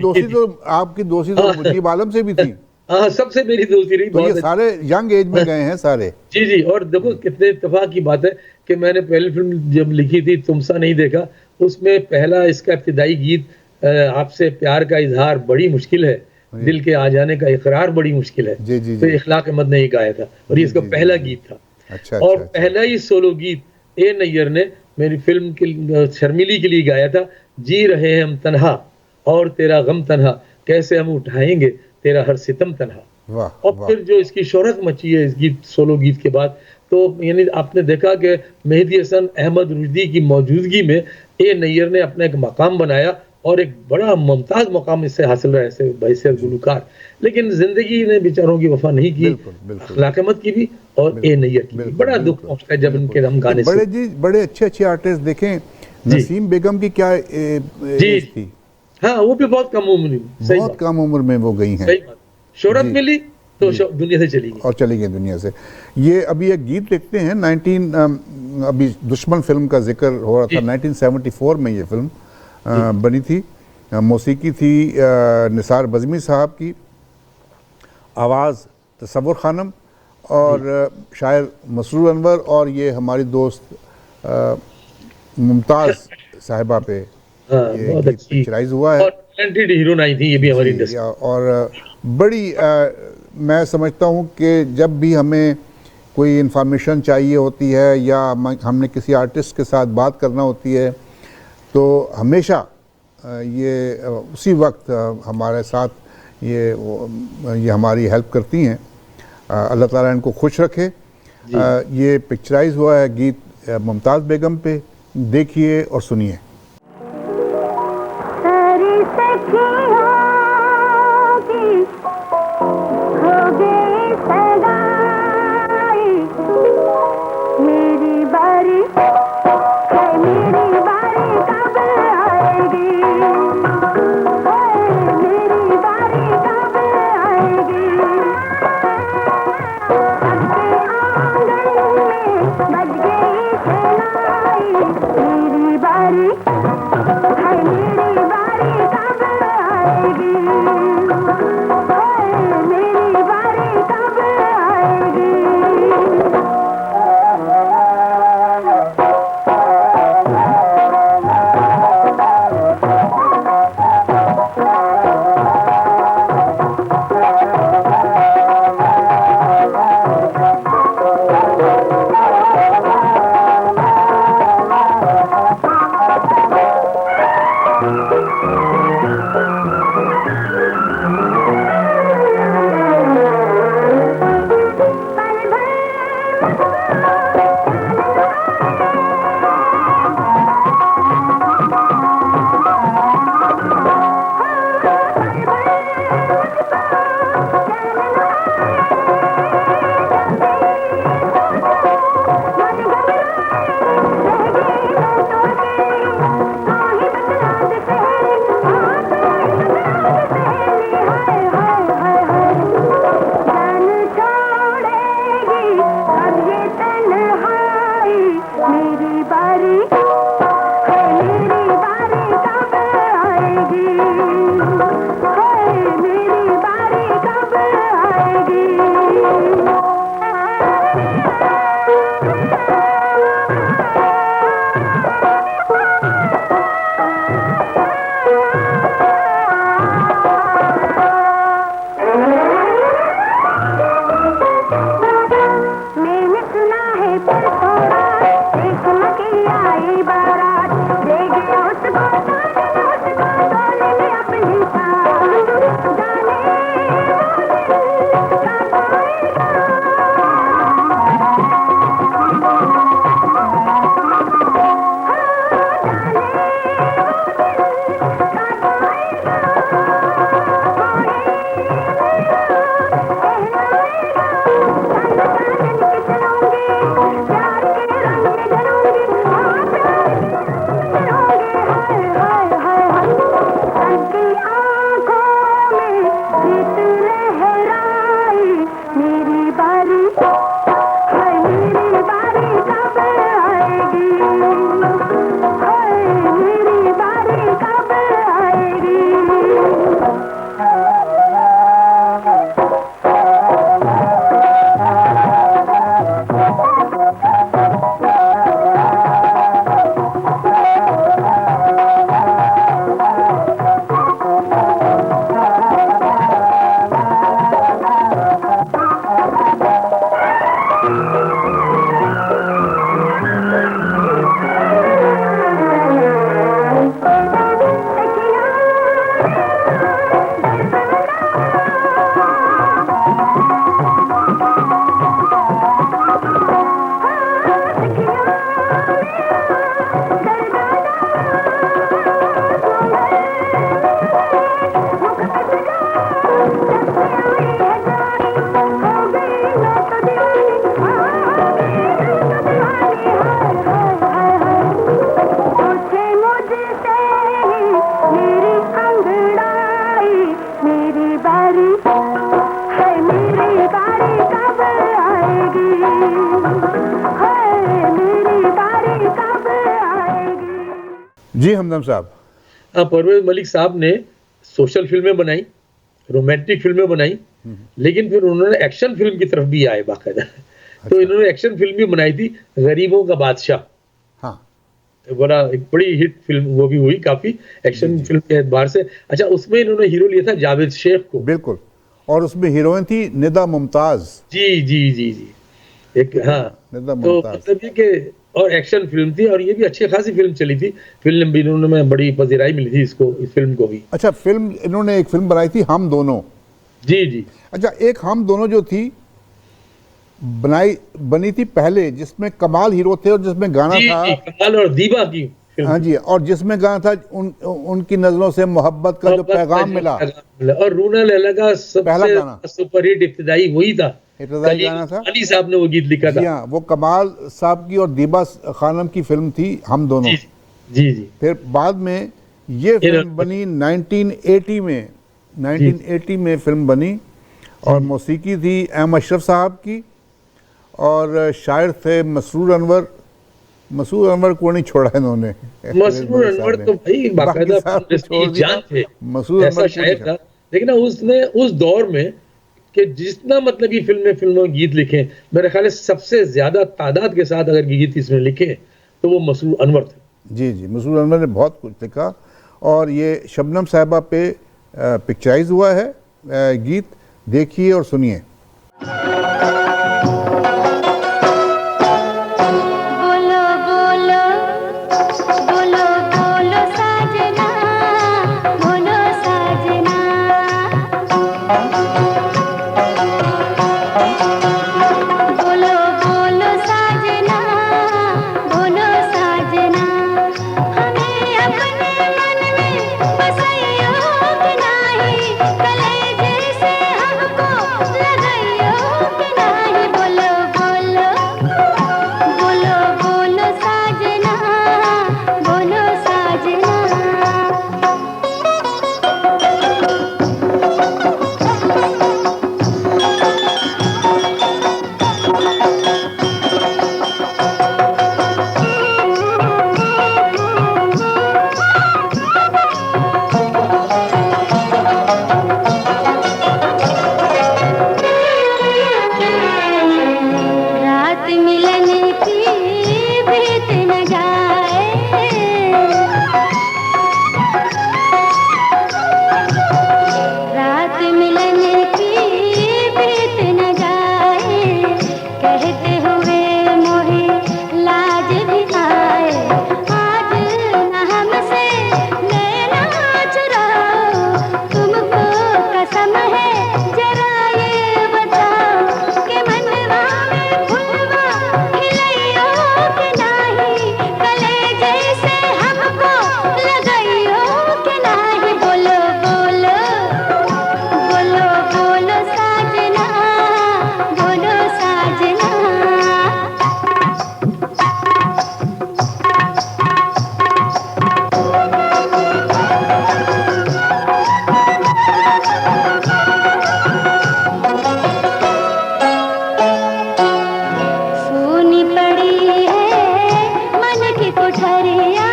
दोस्ती तो मुजीब आलम से भी थी।
हाँ, सबसे मेरी दोस्ती रही।
तो ये सारे यंग एज में गए हैं सारे।
जी जी, और देखो कितने इत्तेफाक की बात है कि मैंने पहली फिल्म जब लिखी थी तुमसा नहीं देखा, उसमें पहला इसका इब्तिदाई गीत आपसे प्यार का इजहार बड़ी मुश्किल है, दिल के आ जाने का इकरार बड़ी मुश्किल है, तो अखलाक अहमद ने ही गाया था और ये इसका पहला गीत था। और पहला ही सोलो गीत ए नैयर ने मेरी फिल्म के शर्मिली के लिए गाया था। जी रहे हैं हम तन्हा और तेरा गम तन्हा, कैसे हम उठाएंगे तेरा हर सितम तन्हा। और फिर जो इसकी शोहरत मची है इस गीत, सोलो गीत के बाद, तो यानी आपने देखा कि मेहदी हसन, अहमद रुश्दी की मौजूदगी में ए नैयर ने अपना एक मकाम बनाया और एक बड़ा मुमताज मकाम इससे हासिल रहा है बहैसियत गुलकार। लेकिन जिंदगी ने बेचारों की वफा नहीं की, अखलाक अहमद की भी और ए नैयर की भी। बड़ा दुख पहुंचता है जब इनके हम गाने
बड़े जी बड़े अच्छे आर्टिस्ट देखें। नसीम बेगम की क्या एज थी?
हाँ, वो भी बहुत कम उम्र में,
बहुत कम उम्र में वो गई हैं।
सही बात, शोहरत मिली तो दुनिया से चली गई
और चली गई दुनिया से। ये अभी एक गीत देखते हैं, अभी दुश्मन फिल्म का जिक्र हो रहा था, 1974 में ये फिल्म बनी थी। मौसीकी थी निसार बज़मी साहब की, आवाज़ तसव्वुर खानम और शायर मसरूर अनवर, और ये हमारी दोस्त मुमताज़ साहिबा पे ये गीत पिक्चराइज हुआ है।
टैलेंटेड हीरोइन आई थी ये भी हमारी इंडस्ट्री।
और बड़ी मैं समझता हूँ कि जब भी हमें कोई इन्फॉर्मेशन चाहिए होती है या हमने किसी आर्टिस्ट के साथ बात करना होती है, तो हमेशा ये उसी वक्त हमारे साथ ये हमारी हेल्प करती हैं। अल्लाह ताला इनको खुश रखे। ये पिक्चराइज हुआ है गीत मुमताज़ बेगम पे, देखिए और सुनिए। जी हमदम साहब।
परवेज मलिक साहब ने सोशल फिल्में बनाई, रोमांटिक फिल्में बनाई, लेकिन फिर उन्होंने एक्शन फिल्म की तरफ भी आए बाकायदा। तो इन्होंने एक्शन फिल्म भी बनाई थी, गरीबों का बादशाह।
हाँ,
बड़ा एक बड़ी हिट फिल्म वो भी हुई, काफी एक्शन फिल्म के एतबार से। अच्छा, उसमें इन्होंने हीरो लिया था जावेद शेख को।
बिल्कुल, और उसमें हीरोइन थी निदा मुमताज।
जी जी जी जी, एक हाँ।
निदा
तो
मुमताज।
मतलब ये कि और एक्शन फिल्म थी, और ये भी अच्छी खासी फिल्म चली थी। फिल्म भी इन्होंने में बड़ी पजीराई मिली थी इसको, इस फिल्म को भी।
अच्छा, फिल्म इन्होंने एक फिल्म बनाई थी हम दोनों।
जी जी
अच्छा, एक हम दोनों जो थी बनी थी पहले, जिसमें कमाल हीरो थे और जिसमें गाना
जी
था।
जी, कमाल और दीवा की फिल्म
हाँ
थी।
जी, और जिसमें गाना था उनकी नजरों से मोहब्बत का जो पैगाम मिला।
और रूना लैला का
पहला
सबसे
गाना।
सुपरहिट इब्तिदाई वही था।
इब्तिदाई
कलीम
गाना था।
अली साहब ने वो गीत लिखा
जी
था।
हाँ, वो कमाल साहब की और दीबा खानम की फिल्म थी हम दोनों।
जी जी जी।
फिर बाद में ये फिल्म बनी 1980 में। 1980 में फिल्म बनी, और मौसीकी थी एम अशरफ साहब की, और शायर थे मसरूर अनवर। मसरूर अनवर को नहीं छोड़ा इन्होंने।
मसरूर अनवर तो भाई बाकायदा
छोड़ दिया।
जान थे,
मसरूर
ऐसा
अनवर को
शायर
नहीं
था। लेकिन उसने उस दौर में कि जितना मतलब ये फिल्मों में गीत लिखे, मेरे ख्याल से सबसे ज्यादा तादाद के साथ अगर गीत इसमें लिखे तो वो मसरूर अनवर थे।
जी जी, मसरूर अनवर ने बहुत कुछ लिखा, और ये शबनम साहिबा पे पिक्चराइज हुआ है गीत। देखिए और सुनिए।
बोलो बोलो बोलो बोलो साजना, बोलो साजना। बोलो बोलो साजना, बोलो साजना। हमें अपने मन में बसाइयो कि नाही, कलेजे से हमको लगाइयो कि नाही। बोलो बोलो बोलो बोलो साजना, बोलो साजना। रात मिलन की बीत न जाए, रात मिलन की बीत न जाए, कहते हुए मोहे लाज भी आए। आज न हमसे नैना चुराओ, तुमको कसम है जरा ये बताओ कि मनवा में फुलवा खिलइयो कि नाही, कलेजे से हमको लगाइयो कि नाही। बोलो बोलो बोलो बोलो साजना, बोलो साजना। सूनी पड़ी है मन की कोठरिया,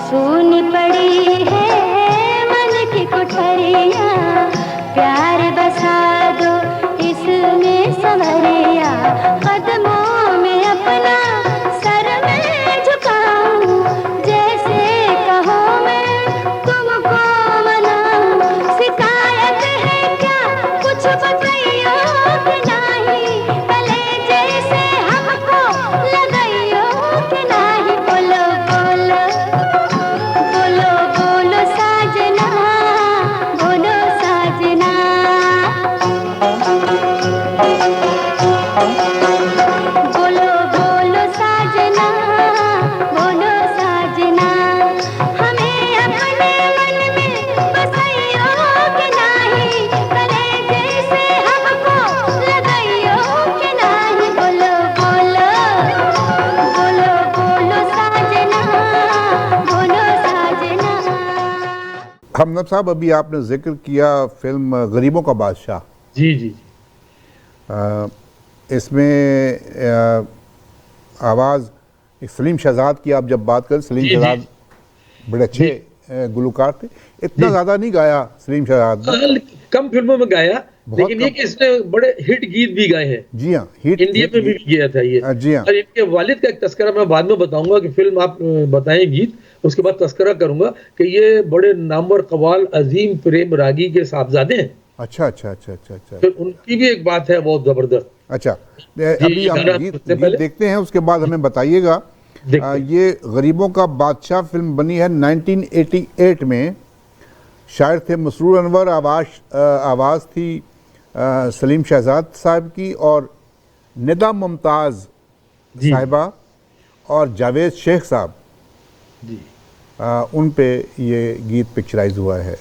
सूनी पड़ी है मन की कोठरिया। प्यार बसा दो इसमें संवरिया, कदमों में अपना सर में झुकाऊं, जैसे कहो मैं तुमको मनाऊं। शिकायत है क्या कुछ बताइयो कि नाही, कलेजे से हमको लगाइयो कि नाही। बोलो बोलो बोलो बोलो साजना, बोलो साजना। बोलो बोलो साजना, बोलो साजना। हमें अपने मन में बसाइयो कि नाही, कलेजे से हमको लगाइयो कि नाही। बोलो बोलो बोलो बोलो साजना, बोलो साजना।
हमदम साहब, अभी आपने जिक्र किया फिल्म गरीबों का बादशाह।
जी जी जी।
इसमें आवाज़ सलीम शहजाद की आप जब बात करें, सलीम शहजाद बड़े अच्छे गुलकार थे। इतना ज़्यादा नहीं गाया सलीम शहजाद ने,
कम फिल्मों में गाया, लेकिन ये कि इसने बड़े हिट गीत भी गाए हैं।
जी हाँ, हिट
इंडिया में भी गया था ये।
जी हाँ।
और इनके वालिद का एक तस्करा मैं बाद में बताऊंगा कि फिल्म आप बताएं गीत, उसके बाद तस्करा करूंगा कि ये बड़े नामवर कव्वाल अजीम प्रेम रागी के साहबजादे हैं।
अच्छा अच्छा अच्छा अच्छा अच्छा।
फिर उनकी भी एक बात है बहुत जबरदस्त।
अच्छा, अभी हम गीत देखते हैं, उसके बाद हमें बताइएगा। ये गरीबों का बादशाह फिल्म बनी है 1988 में, शायर थे मसरूर अनवर, आवाज़ थी सलीम शहजाद साहब की और निदा मुमताज़ साहिबा और जावेद शेख साहब
जी।
उन पे ये गीत पिक्चराइज हुआ है।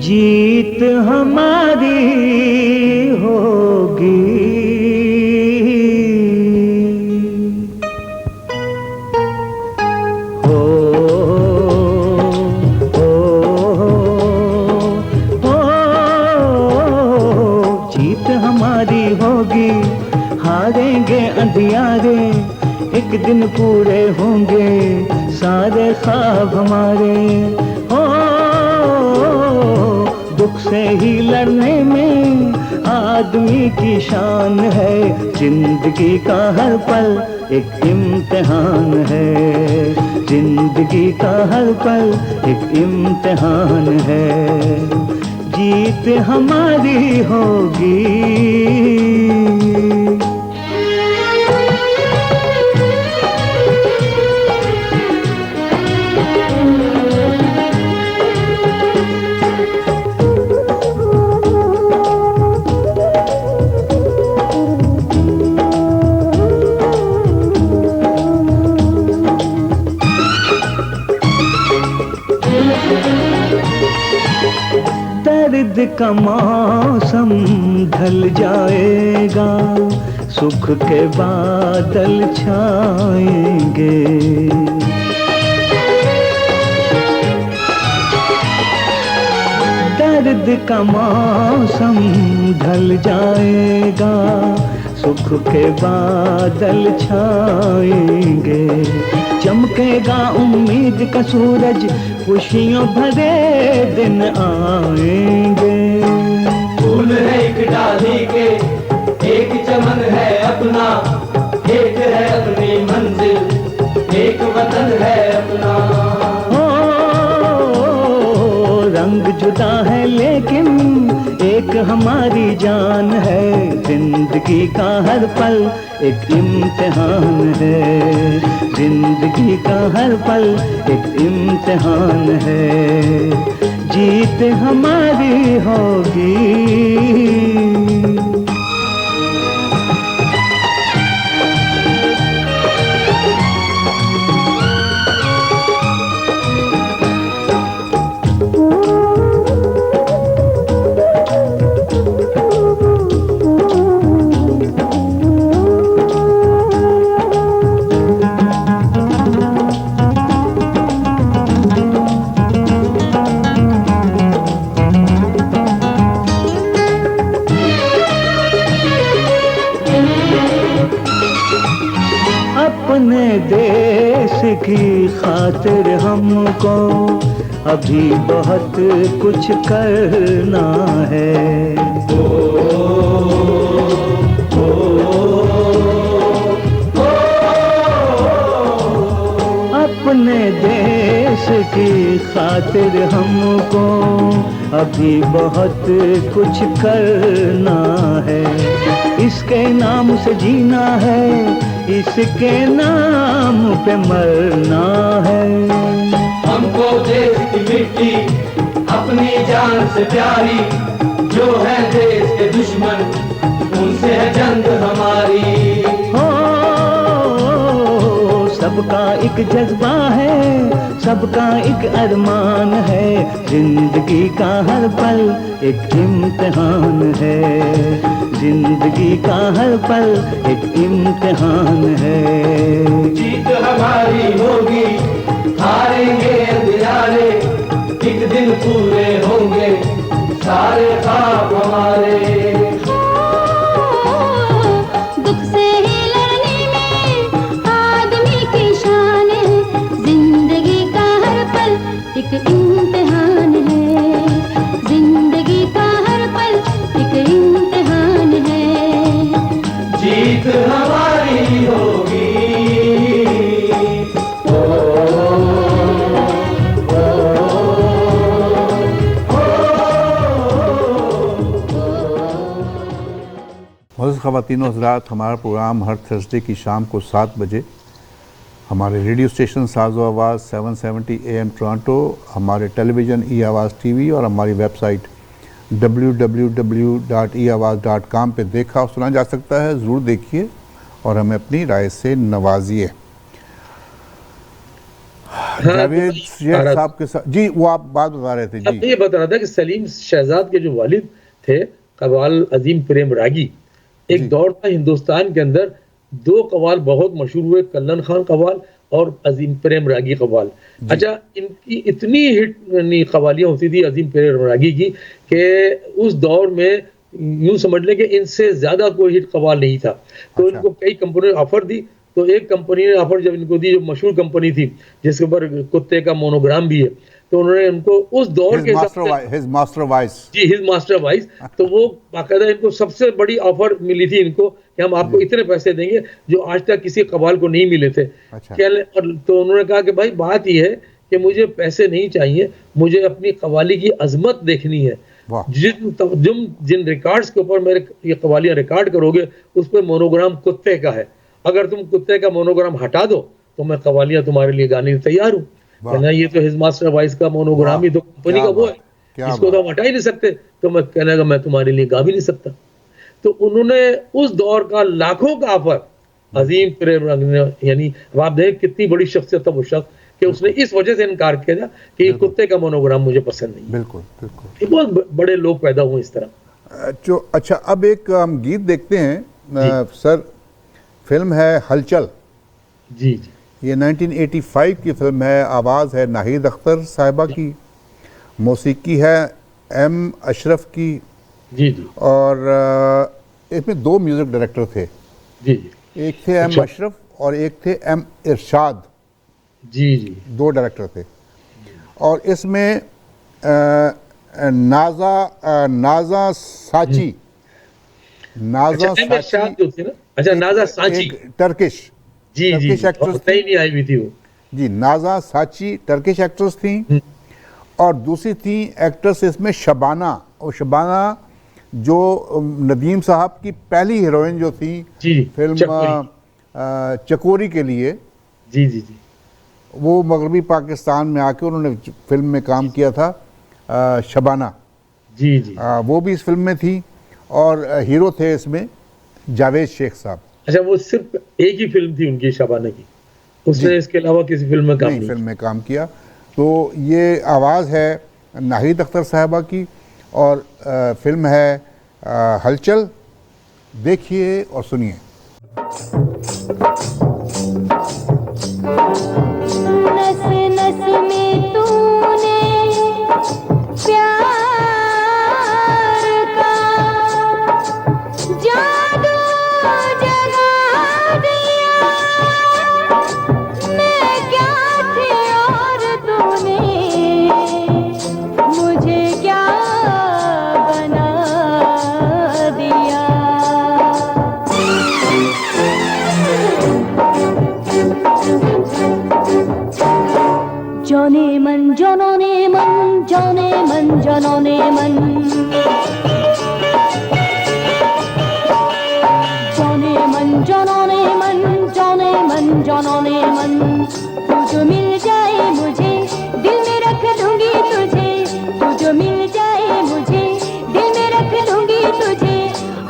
जीत हमारी होगी, होगी, हारेंगे अंधियारे, एक दिन पूरे होंगे सारे ख्वाब हमारे। हो दुख से ही लड़ने में आदमी की शान है, जिंदगी का हर पल एक इम्तिहान है, जिंदगी का हर पल एक इम्तिहान है। जीत हमारी होगी। दर्द का मौसम ढल जाएगा, सुख के बादल छाएंगे। दर्द का मौसम ढल जाएगा, सुख के बादल छाएंगे। चमकेगा उम्मीद का सूरज, खुशियों भरे दिन आएंगे।
फूल है एक डाली के, एक चमन है अपना, एक है अपनी मंजिल, एक वतन है अपना।
रंग जुदा है लेकिन एक हमारी जान है, जिंदगी का हर पल एक इम्तिहान है, जिंदगी का हर पल एक इम्तिहान है। जीत हमारी होगी। अपने देश की खातिर हमको अभी बहुत कुछ करना है। अपने देश की खातिर हमको अभी बहुत कुछ करना है। इसके नाम से जीना है, इसके नाम पे मरना है।
हमको देश की मिट्टी अपनी जान से प्यारी, जो है देश के दुश्मन उनसे है जंग हमारी।
हो सबका एक जज्बा है, सबका एक अरमान है, जिंदगी का हर पल एक इम्तिहान है, जिंदगी का हर पल एक इम्तिहान है।
जीत हमारी होगी, हारेंगे अंधियारे, एक दिन पूरे होंगे सारे ख्वाब हमारे।
दुख से ही लड़ने में आदमी की शान है, जिंदगी का हर पल एक इम्तिहान है, जिंदगी का हर पल एक इम्तिहान है।
जीत हमारी होगी।
मोअज़्ज़ज़ ख़वातीन व हज़रात, हमारा प्रोग्राम हर थर्सडे की शाम को 7 बजे हमारे रेडियो स्टेशन साज़ो आवाज़ 770 AM टोरंटो, हमारे टेलीविज़न ई आवाज़ टीवी और हमारी वेबसाइट www.eawaz.com पे देखा और सुना जा सकता है। ज़रूर देखिए और हमें अपनी राय से नवाजिए। जावेद शेख साहब के साथ जी, वो आप बात बता रहे थे जी।
अब ये बता रहा था कि सलीम शहजाद के जो वालिद थे कव्वाल अजीम प्रेम रागी, एक दौर था हिंदुस्तान के अंदर 2 कव्वाल बहुत मशहूर हुए, कल्लन खान कव्वाल और अजीम प्रेम रागी कव्वाल। अच्छा, इनकी इतनी हिट कव्वालियाँ होती थी अजीम प्रेम रागी की कि उस दौर में यूं समझ लें कि इनसे ज्यादा कोई हिट कव्वाल नहीं था। तो इनको कई कंपनी ने ऑफर दी, तो एक कंपनी ने ऑफर जब इनको दी, जो मशहूर कंपनी थी जिसके ऊपर कुत्ते का मोनोग्राम भी है, तो उन्होंने उनको उस दौर के
हिज मास्टर वॉइस
जी, हिज मास्टर वॉइस, तो वो बाकायदा इनको सबसे बड़ी ऑफर मिली थी इनको कि हम आपको इतने पैसे देंगे जो आज तक किसी कव्वाल को नहीं मिले थे। और तो उन्होंने कहा कि भाई बात यह है कि मुझे पैसे नहीं चाहिए, मुझे अपनी कव्वाली की अजमत देखनी है। जिन रिकॉर्ड्स के ऊपर मेरे ये कव्वालियां रिकॉर्ड करोगे उस पर मोनोग्राम कुत्ते का है, अगर तुम कुत्ते का मोनोग्राम हटा दो तो मैं कव्वालियां तुम्हारे लिए गाने लिए तैयार हूँ। कहना ये तो हिज मास्टर वॉइस का मोनोग्राम ही तो कंपनी का वो है, इसको तो हम हटा ही नहीं सकते, तो मैं कहने का मैं तुम्हारे लिए गा भी नहीं सकता। तो उन्होंने उस दौर का लाखों का ऑफर अजीम प्रेम रागी ने, यानी आप देखें कितनी बड़ी शख्सियत था वो शख्स, कि उसने इस वजह से इनकार किया था कि ये कुत्ते का मोनोग्राम मुझे पसंद नहीं।
बिल्कुल बिल्कुल,
ये बहुत बड़े लोग पैदा हुए इस तरह।
जो अच्छा, अब एक हम गीत देखते हैं सर। फिल्म है हलचल
जी जी,
ये 1985 की फिल्म है। आवाज़ है नाहिद अख्तर साहिबा की, मौसीकी है M अशरफ की
जी जी,
और इसमें 2 म्यूज़िक डायरेक्टर थे
जी जी,
एक थे M अशरफ और एक थे M इरशाद,
जी जी,
2 डायरेक्टर थे। और इसमें नाजा साची, नाजा साची
जो थी ना, अच्छा नाजा सांची,
टर्किश
जी जी,
एक्ट्रेस
नई नहीं आई हुई थी वो
जी। नाजा साची टर्किश एक्ट्रेस थी और दूसरी थी एक्ट्रेस इसमें शबाना। और शबाना जो नदीम साहब की पहली हीरोइन जो थी फिल्म चकोरी के लिए,
जी जी जी,
वो मगरबी पाकिस्तान में आके उन्होंने फिल्म में काम किया था, शबाना
जी जी।
वो भी इस फिल्म में थी और हीरो थे इसमें जावेद शेख साहब।
अच्छा, वो सिर्फ एक ही फिल्म थी उनकी शबाना की, उसने इसके अलावा किसी फिल्म में काम नहीं
फिल्म में काम किया। तो ये आवाज़ है नाहिद अख्तर साहबा की और फिल्म है हलचल। देखिए और सुनिए।
नस नस में तूने प्यार का जादू जगा दिया, मैं क्या थी और तूने मुझे क्या बना दिया। जाने मन जनने मन, जाने मन जनने मन, जाने मन जनने मन, जाने मन जनने मन। तू जो मिल जाए मुझे दिल में रख लूंगी तुझे, तू जो मिल जाए मुझे दिल में रख लूंगी तुझे,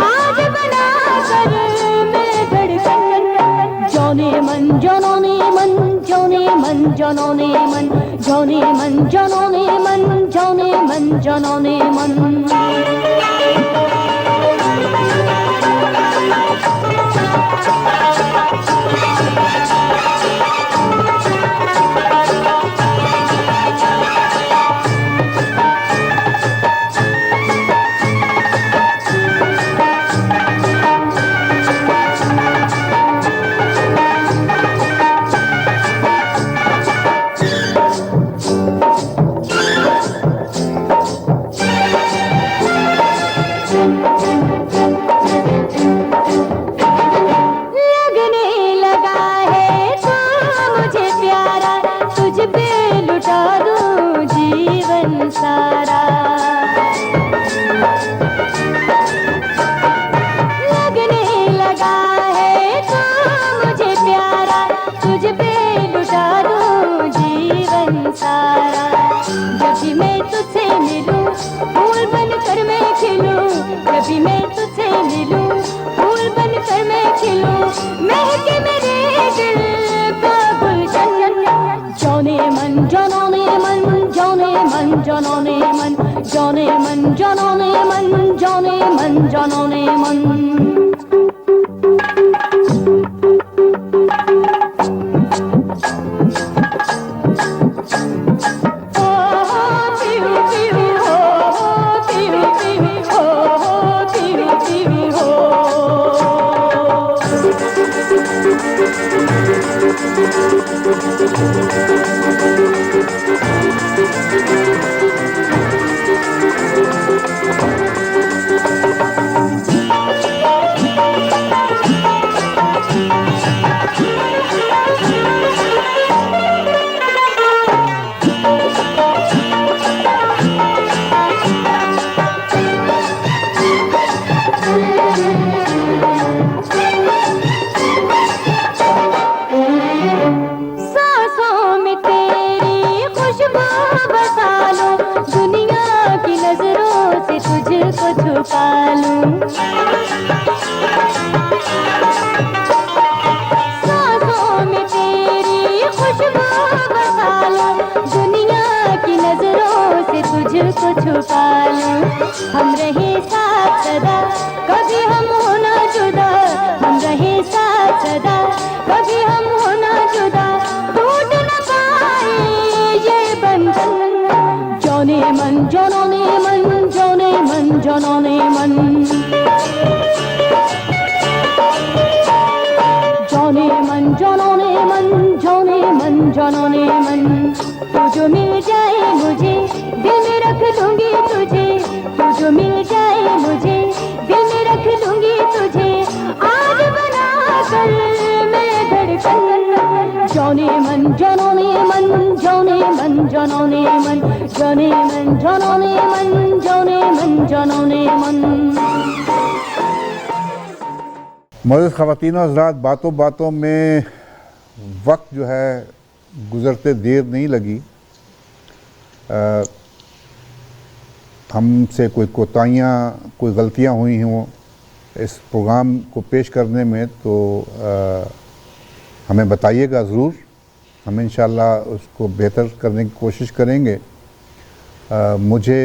आज बना कर मैं धड़कन। जाने मन जनने मन, जाने मन जनने मन, जाने मन जनने मन, जाने मन जनने मन। बनकर मैं खिलूं, कभी मैं तुझसे मिलूं, फूल बनकर मैं खिलूं, महके मेरे दिल का गुलशन। जाने मन जाने मन जाने मन जाने मन जाने मन जाने मन जाने मन जाने मन। हम रहे साथ सदा, कभी हम होना जुदा, हम रहे साथ सदा, कभी हम होना जुदा, टूट न पाए ये बंधन। जाने मन जाने मन जाने मन जाने मन जाने मन जाने मन जाने मन जाने मन। तू जो मिल जाए मुझे दिल में रख लूंगी तुझे, तू जो मिल जाए मुझे दिल में रख लूंगी तुझे, आज बना कर मैं धड़कन। जाने मन जाने मन जाने मन जाने मन जाने मन जाने मन जाने मन जाने मन।
मौजूद ख़वातीन और हज़रात, बातों बातों में वक्त जो है गुज़रते देर नहीं लगी। हमसे कोई कोताहियाँ, कोई गलतियाँ हुई हों इस प्रोग्राम को पेश करने में तो हमें बताइएगा ज़रूर, हम इंशाअल्लाह उसको बेहतर करने की कोशिश करेंगे। मुझे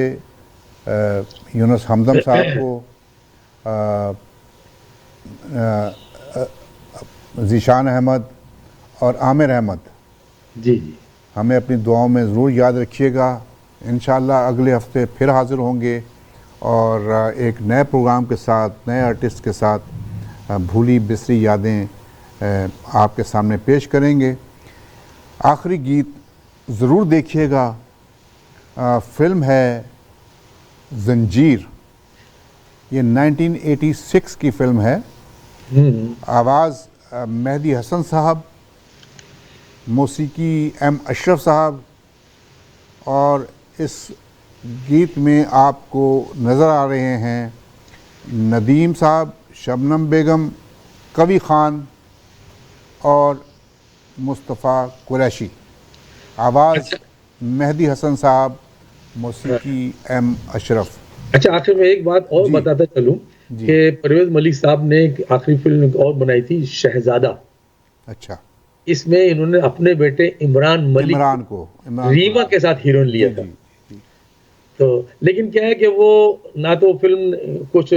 यूनुस हमदम साहब को, ज़ीशान अहमद और आमिर अहमद,
जी जी,
हमें अपनी दुआओं में ज़रूर याद रखिएगा। इंशाअल्लाह अगले हफ्ते फिर हाज़िर होंगे और एक नए प्रोग्राम के साथ, नए आर्टिस्ट के साथ भूली बिसरी यादें आपके सामने पेश करेंगे। आखिरी गीत ज़रूर देखिएगा, फ़िल्म है ज़ंजीर, ये 1986 की फ़िल्म है। आवाज़ मेहदी हसन साहब, मौसीकी एम अशरफ साहब, और इस गीत में आपको नज़र आ रहे हैं नदीम साहब, शबनम बेगम, कवि ख़ान और मुस्तफ़ा कुरैशी। आवाज़ मेहदी हसन साहब, मौसीकी एम अशरफ।
अच्छा, आखिर में एक बात और बताता चलूं कि परवेज मलिक साहब ने एक आखिरी फिल्म और बनाई थी, शहजादा।
अच्छा,
इसमें इन्होंने अपने बेटे इमरान मलिक को रीमा के साथ हीरोइन लिया था। तो लेकिन क्या है कि वो ना तो फिल्म कुछ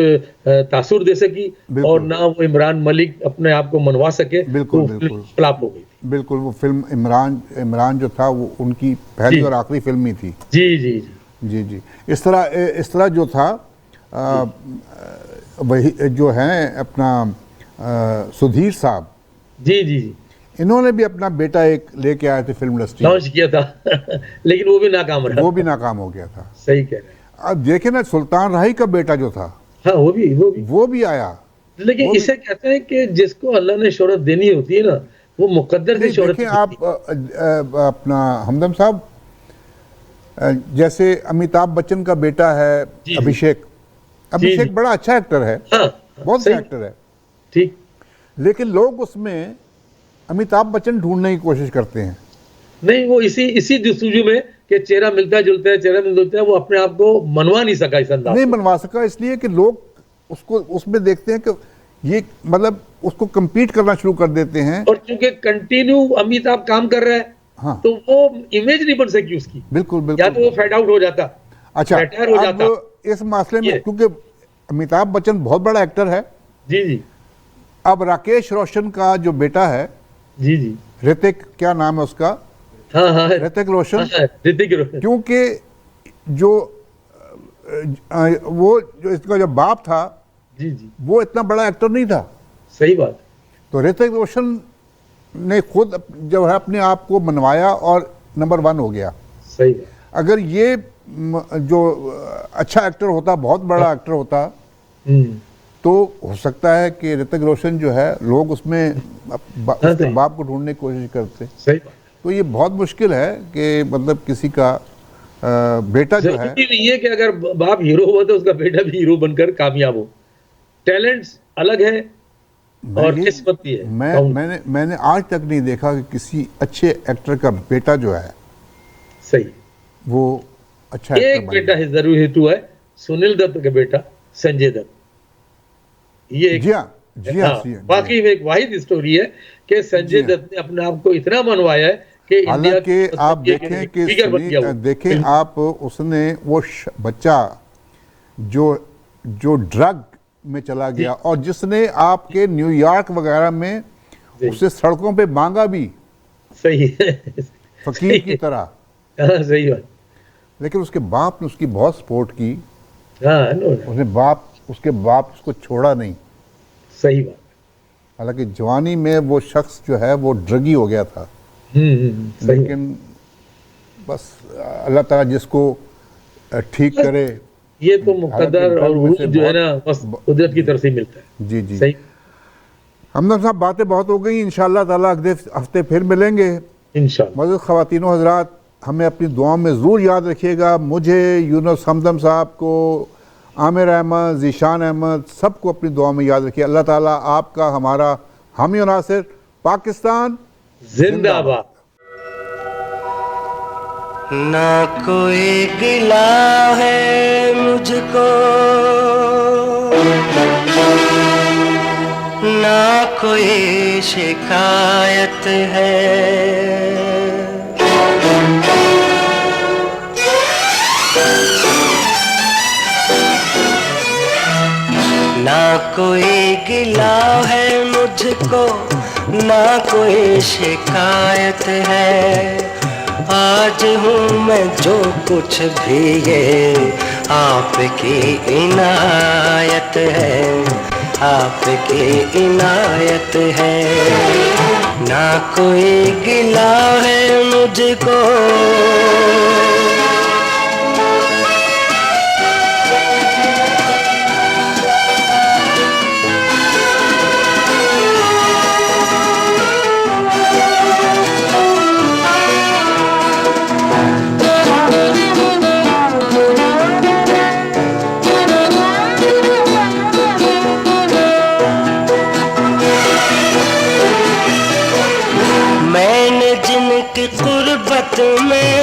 तासुर दे सकी और ना वो इमरान मलिक अपने आप को मनवा सके।
बिल्कुल
तो
बिल्कुल
फ्लॉप हो गई थी।
बिल्कुल, वो फिल्म इमरान जो था वो उनकी पहली और आखिरी फिल्म ही थी।
जी जी
जी जी। इस तरह जो था वही जो है अपना सुधीर साहब,
जी जी जी,
इन्होंने भी अपना बेटा एक लेके आए थे फिल्म इंडस्ट्री,
लॉन्च किया था लेकिन वो भी नाकाम रहा।
वो भी नाकाम हो गया था।
सही कह रहे हैं।
अब देखे ना, सुल्तान राही का बेटा जो था,
हाँ वो भी
आया।
लेकिन इसे कहते हैं कि जिसको अल्लाह ने शोहरत देनी होती है ना, वो मुकद्दर से शोहरत।
देखें आप अपना हमदम साहब, जैसे अमिताभ बच्चन का बेटा है अभिषेक बड़ा अच्छा एक्टर है, बहुत अच्छा एक्टर है,
ठीक,
लेकिन लोग उसमें अमिताभ बच्चन ढूंढने की कोशिश करते हैं।
नहीं, वो इसी जस्तुजू में कि चेहरा मिलता जुलता है, चेहरा मिलता जुलता है, वो अपने आप को मनवा नहीं सका इस अंदाज
नहीं
में।
बनवा सका, इसलिए कि लोग उसको उसमें देखते हैं कि ये मतलब उसको compete करना शुरू कर देते हैं।
और चूंकि कंटिन्यू अमिताभ काम कर रहा है,
हाँ
तो वो इमेज नहीं बन सकी उसकी,
बिल्कुल
या
बिल्कुल।
तो वो फेड आउट हो जाता,
अच्छा,
रिटायर हो जाता।
अब इस मामले में
ये।
क्योंकि अमिताभ बच्चन बहुत बड़ा एक्टर है,
जी जी
अब राकेश रोशन का जो बेटा है
जी जी,
ऋतिक, क्या नाम है उसका,
हाँ हाँ,
ऋतिक रोशन,
हाँ, ऋतिक रोशन,
क्योंकि जो वो जो इसका जो बाप था
जी जी,
वो इतना बड़ा एक्टर नहीं था,
सही बात,
तो ऋतिक रोशन ने खुद जो है अपने आप को मनवाया और नंबर 1 हो गया।
सही बात।
अगर ये जो अच्छा एक्टर होता, बहुत बड़ा एक्टर होता,
हम्म,
तो हो सकता है कि ऋतिक रोशन जो है लोग उसमें उसके
सही।
बाप को ढूंढने की कोशिश करते।
सही बात।
तो ये बहुत मुश्किल है कि मतलब किसी का बेटा जो है,
जरूरी नहीं है कि अगर बाप हीरो हुआ तो उसका बेटा भी हीरो बनकर कामयाब हो। टैलेंट्स अलग है और
ये-
किस्मत भी है।
मैंने आज तक नहीं देखा कि किसी अच्छे एक्टर का बेटा जो है
सही।
वो अच्छा एक्टर
एक
बन
बेटा है जरूर हेतु है, सुनील दत्त का बेटा संजय दत्त। ये
गया।
एक
जी हाँ, जी हाँ,
हाँ,
जी हाँ।
वाकई में एक वाहिद स्टोरी है कि संजय
जी हाँ।
दत्त ने अपने आप को इतना मनवाया है कि इंडिया
हालांकि
की
आप
फिगर
देखें कि
बन गया वो।
देखें आप, उसने वो बच्चा जो ड्रग में चला गया और जिसने आपके न्यूयॉर्क वगैरह में
जी।
उससे सड़कों पे मांगा भी
सही है।
फकीर
सही
की
है।
तरह,
हाँ, सही बात।
लेकिन उसके बाप ने उसकी बहुत सपोर्ट की।
हाँ, नो,
उसके बाप उसको छोड़ा नहीं।
सही बात।
हालांकि जवानी में वो शख्स जो है वो ड्रगी हो गया था,
सही बात।
लेकिन बस अल्लाह ताला जिसको ठीक करे।
ये तो मुकद्दर
हालांकि
और
ड्रग में
वो
से
जो है
बहुत-
ना, बस कुदरत की तरफ से ही मिलता है।
जी जी।
सही,
हमदर्द साहब, बातें बहुत हो गई, इंशाअल्लाह ताला अगले हफ्ते फिर मिलेंगे।
इंशाल्लाह।
मौजूद ख़वातीनो हज़रात, हमें अपनी दुआओं में ज़रूर याद रखिएगा। मुझे, यूनुस हमदम साहब को, आमिर अहमद, ज़ीशान अहमद, सबको अपनी दुआओं में याद रखिए। अल्लाह ताला आपका, हमारा हामी और नासिर। पाकिस्तान
जिंदाबाद।
ना कोई गिला है मुझको, ना कोई शिकायत है, ना कोई गिला है मुझको, ना कोई शिकायत है। आज हूँ मैं जो कुछ भी ये आपकी इनायत है, आपकी इनायत है। ना कोई गिला है मुझको, मैंने जिनकी कुर्बत में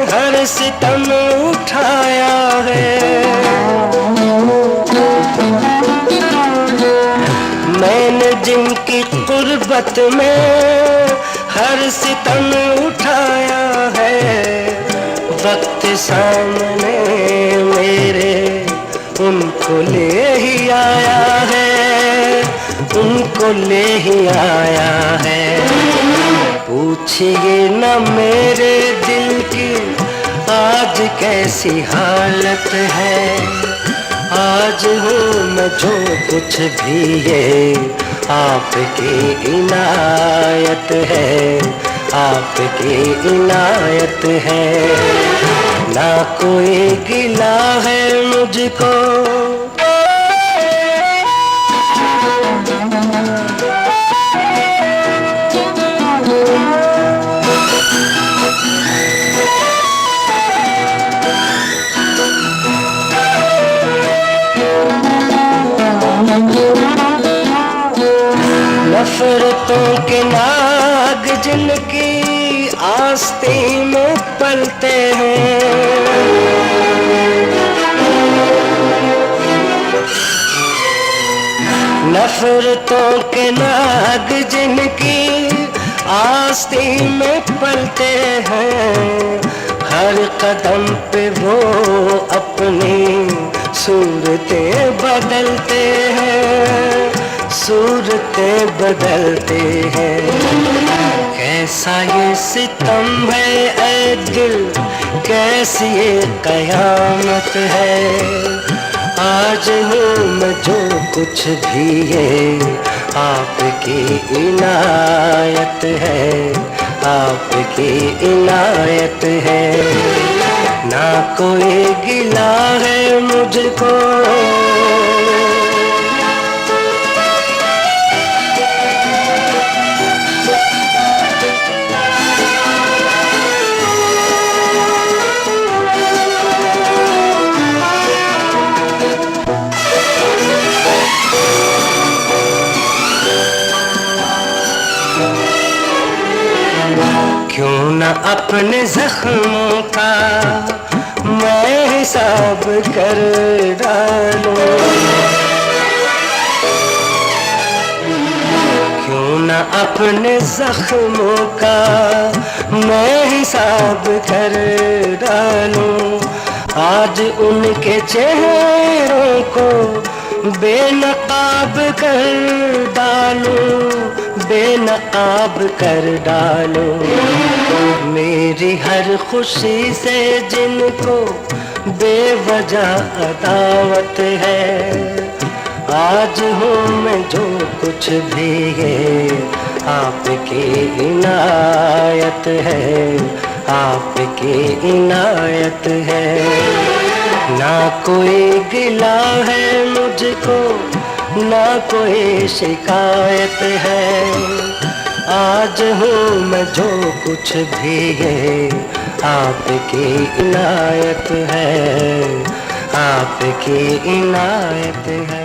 हर सितम उठाया है, मैंने जिनकी कुर्बत में हर सितम उठाया है। वक्त सामने मेरे उनको ले ही आया है, उनको ले ही आया है। पूछिए न मेरे दिल की आज कैसी हालत है। आज हूँ मैं जो कुछ भी ये आपकी इनायत है, आपकी इनायत है। ना कोई गिला है मुझको, नफरतों के नाग जिनकी
आस्तीन में पलते हैं। नफरतों के नाग जिनकी आस्तीन में पलते हैं, हर कदम पे वो अपनी सूरतें बदलते हैं, सूरतें बदलते हैं। कैसा ये सितम है ऐ दिल, कैसी ये कयामत है। आज हूँ मैं जो कुछ भी है, आपकी इनायत है, आपकी इनायत है। ना कोई गिला है मुझको, क्यों न अपने जख्मों का मैं हिसाब कर डालूं, क्यों न अपने जख्मों का मैं हिसाब कर डालूं। आज उनके चेहरों को बेनकाब कर डालूं, बेनकाब कर डालूं। मेरी हर खुशी से जिनको बेवजह अदावत है, आज हूँ मैं जो कुछ भी है, आपकी इनायत है, आपकी इनायत है। ना कोई गिला है मुझको, ना कोई शिकायत है। आज हूँ मैं जो कुछ भी है, आपकी इनायत है, आपकी इनायत है।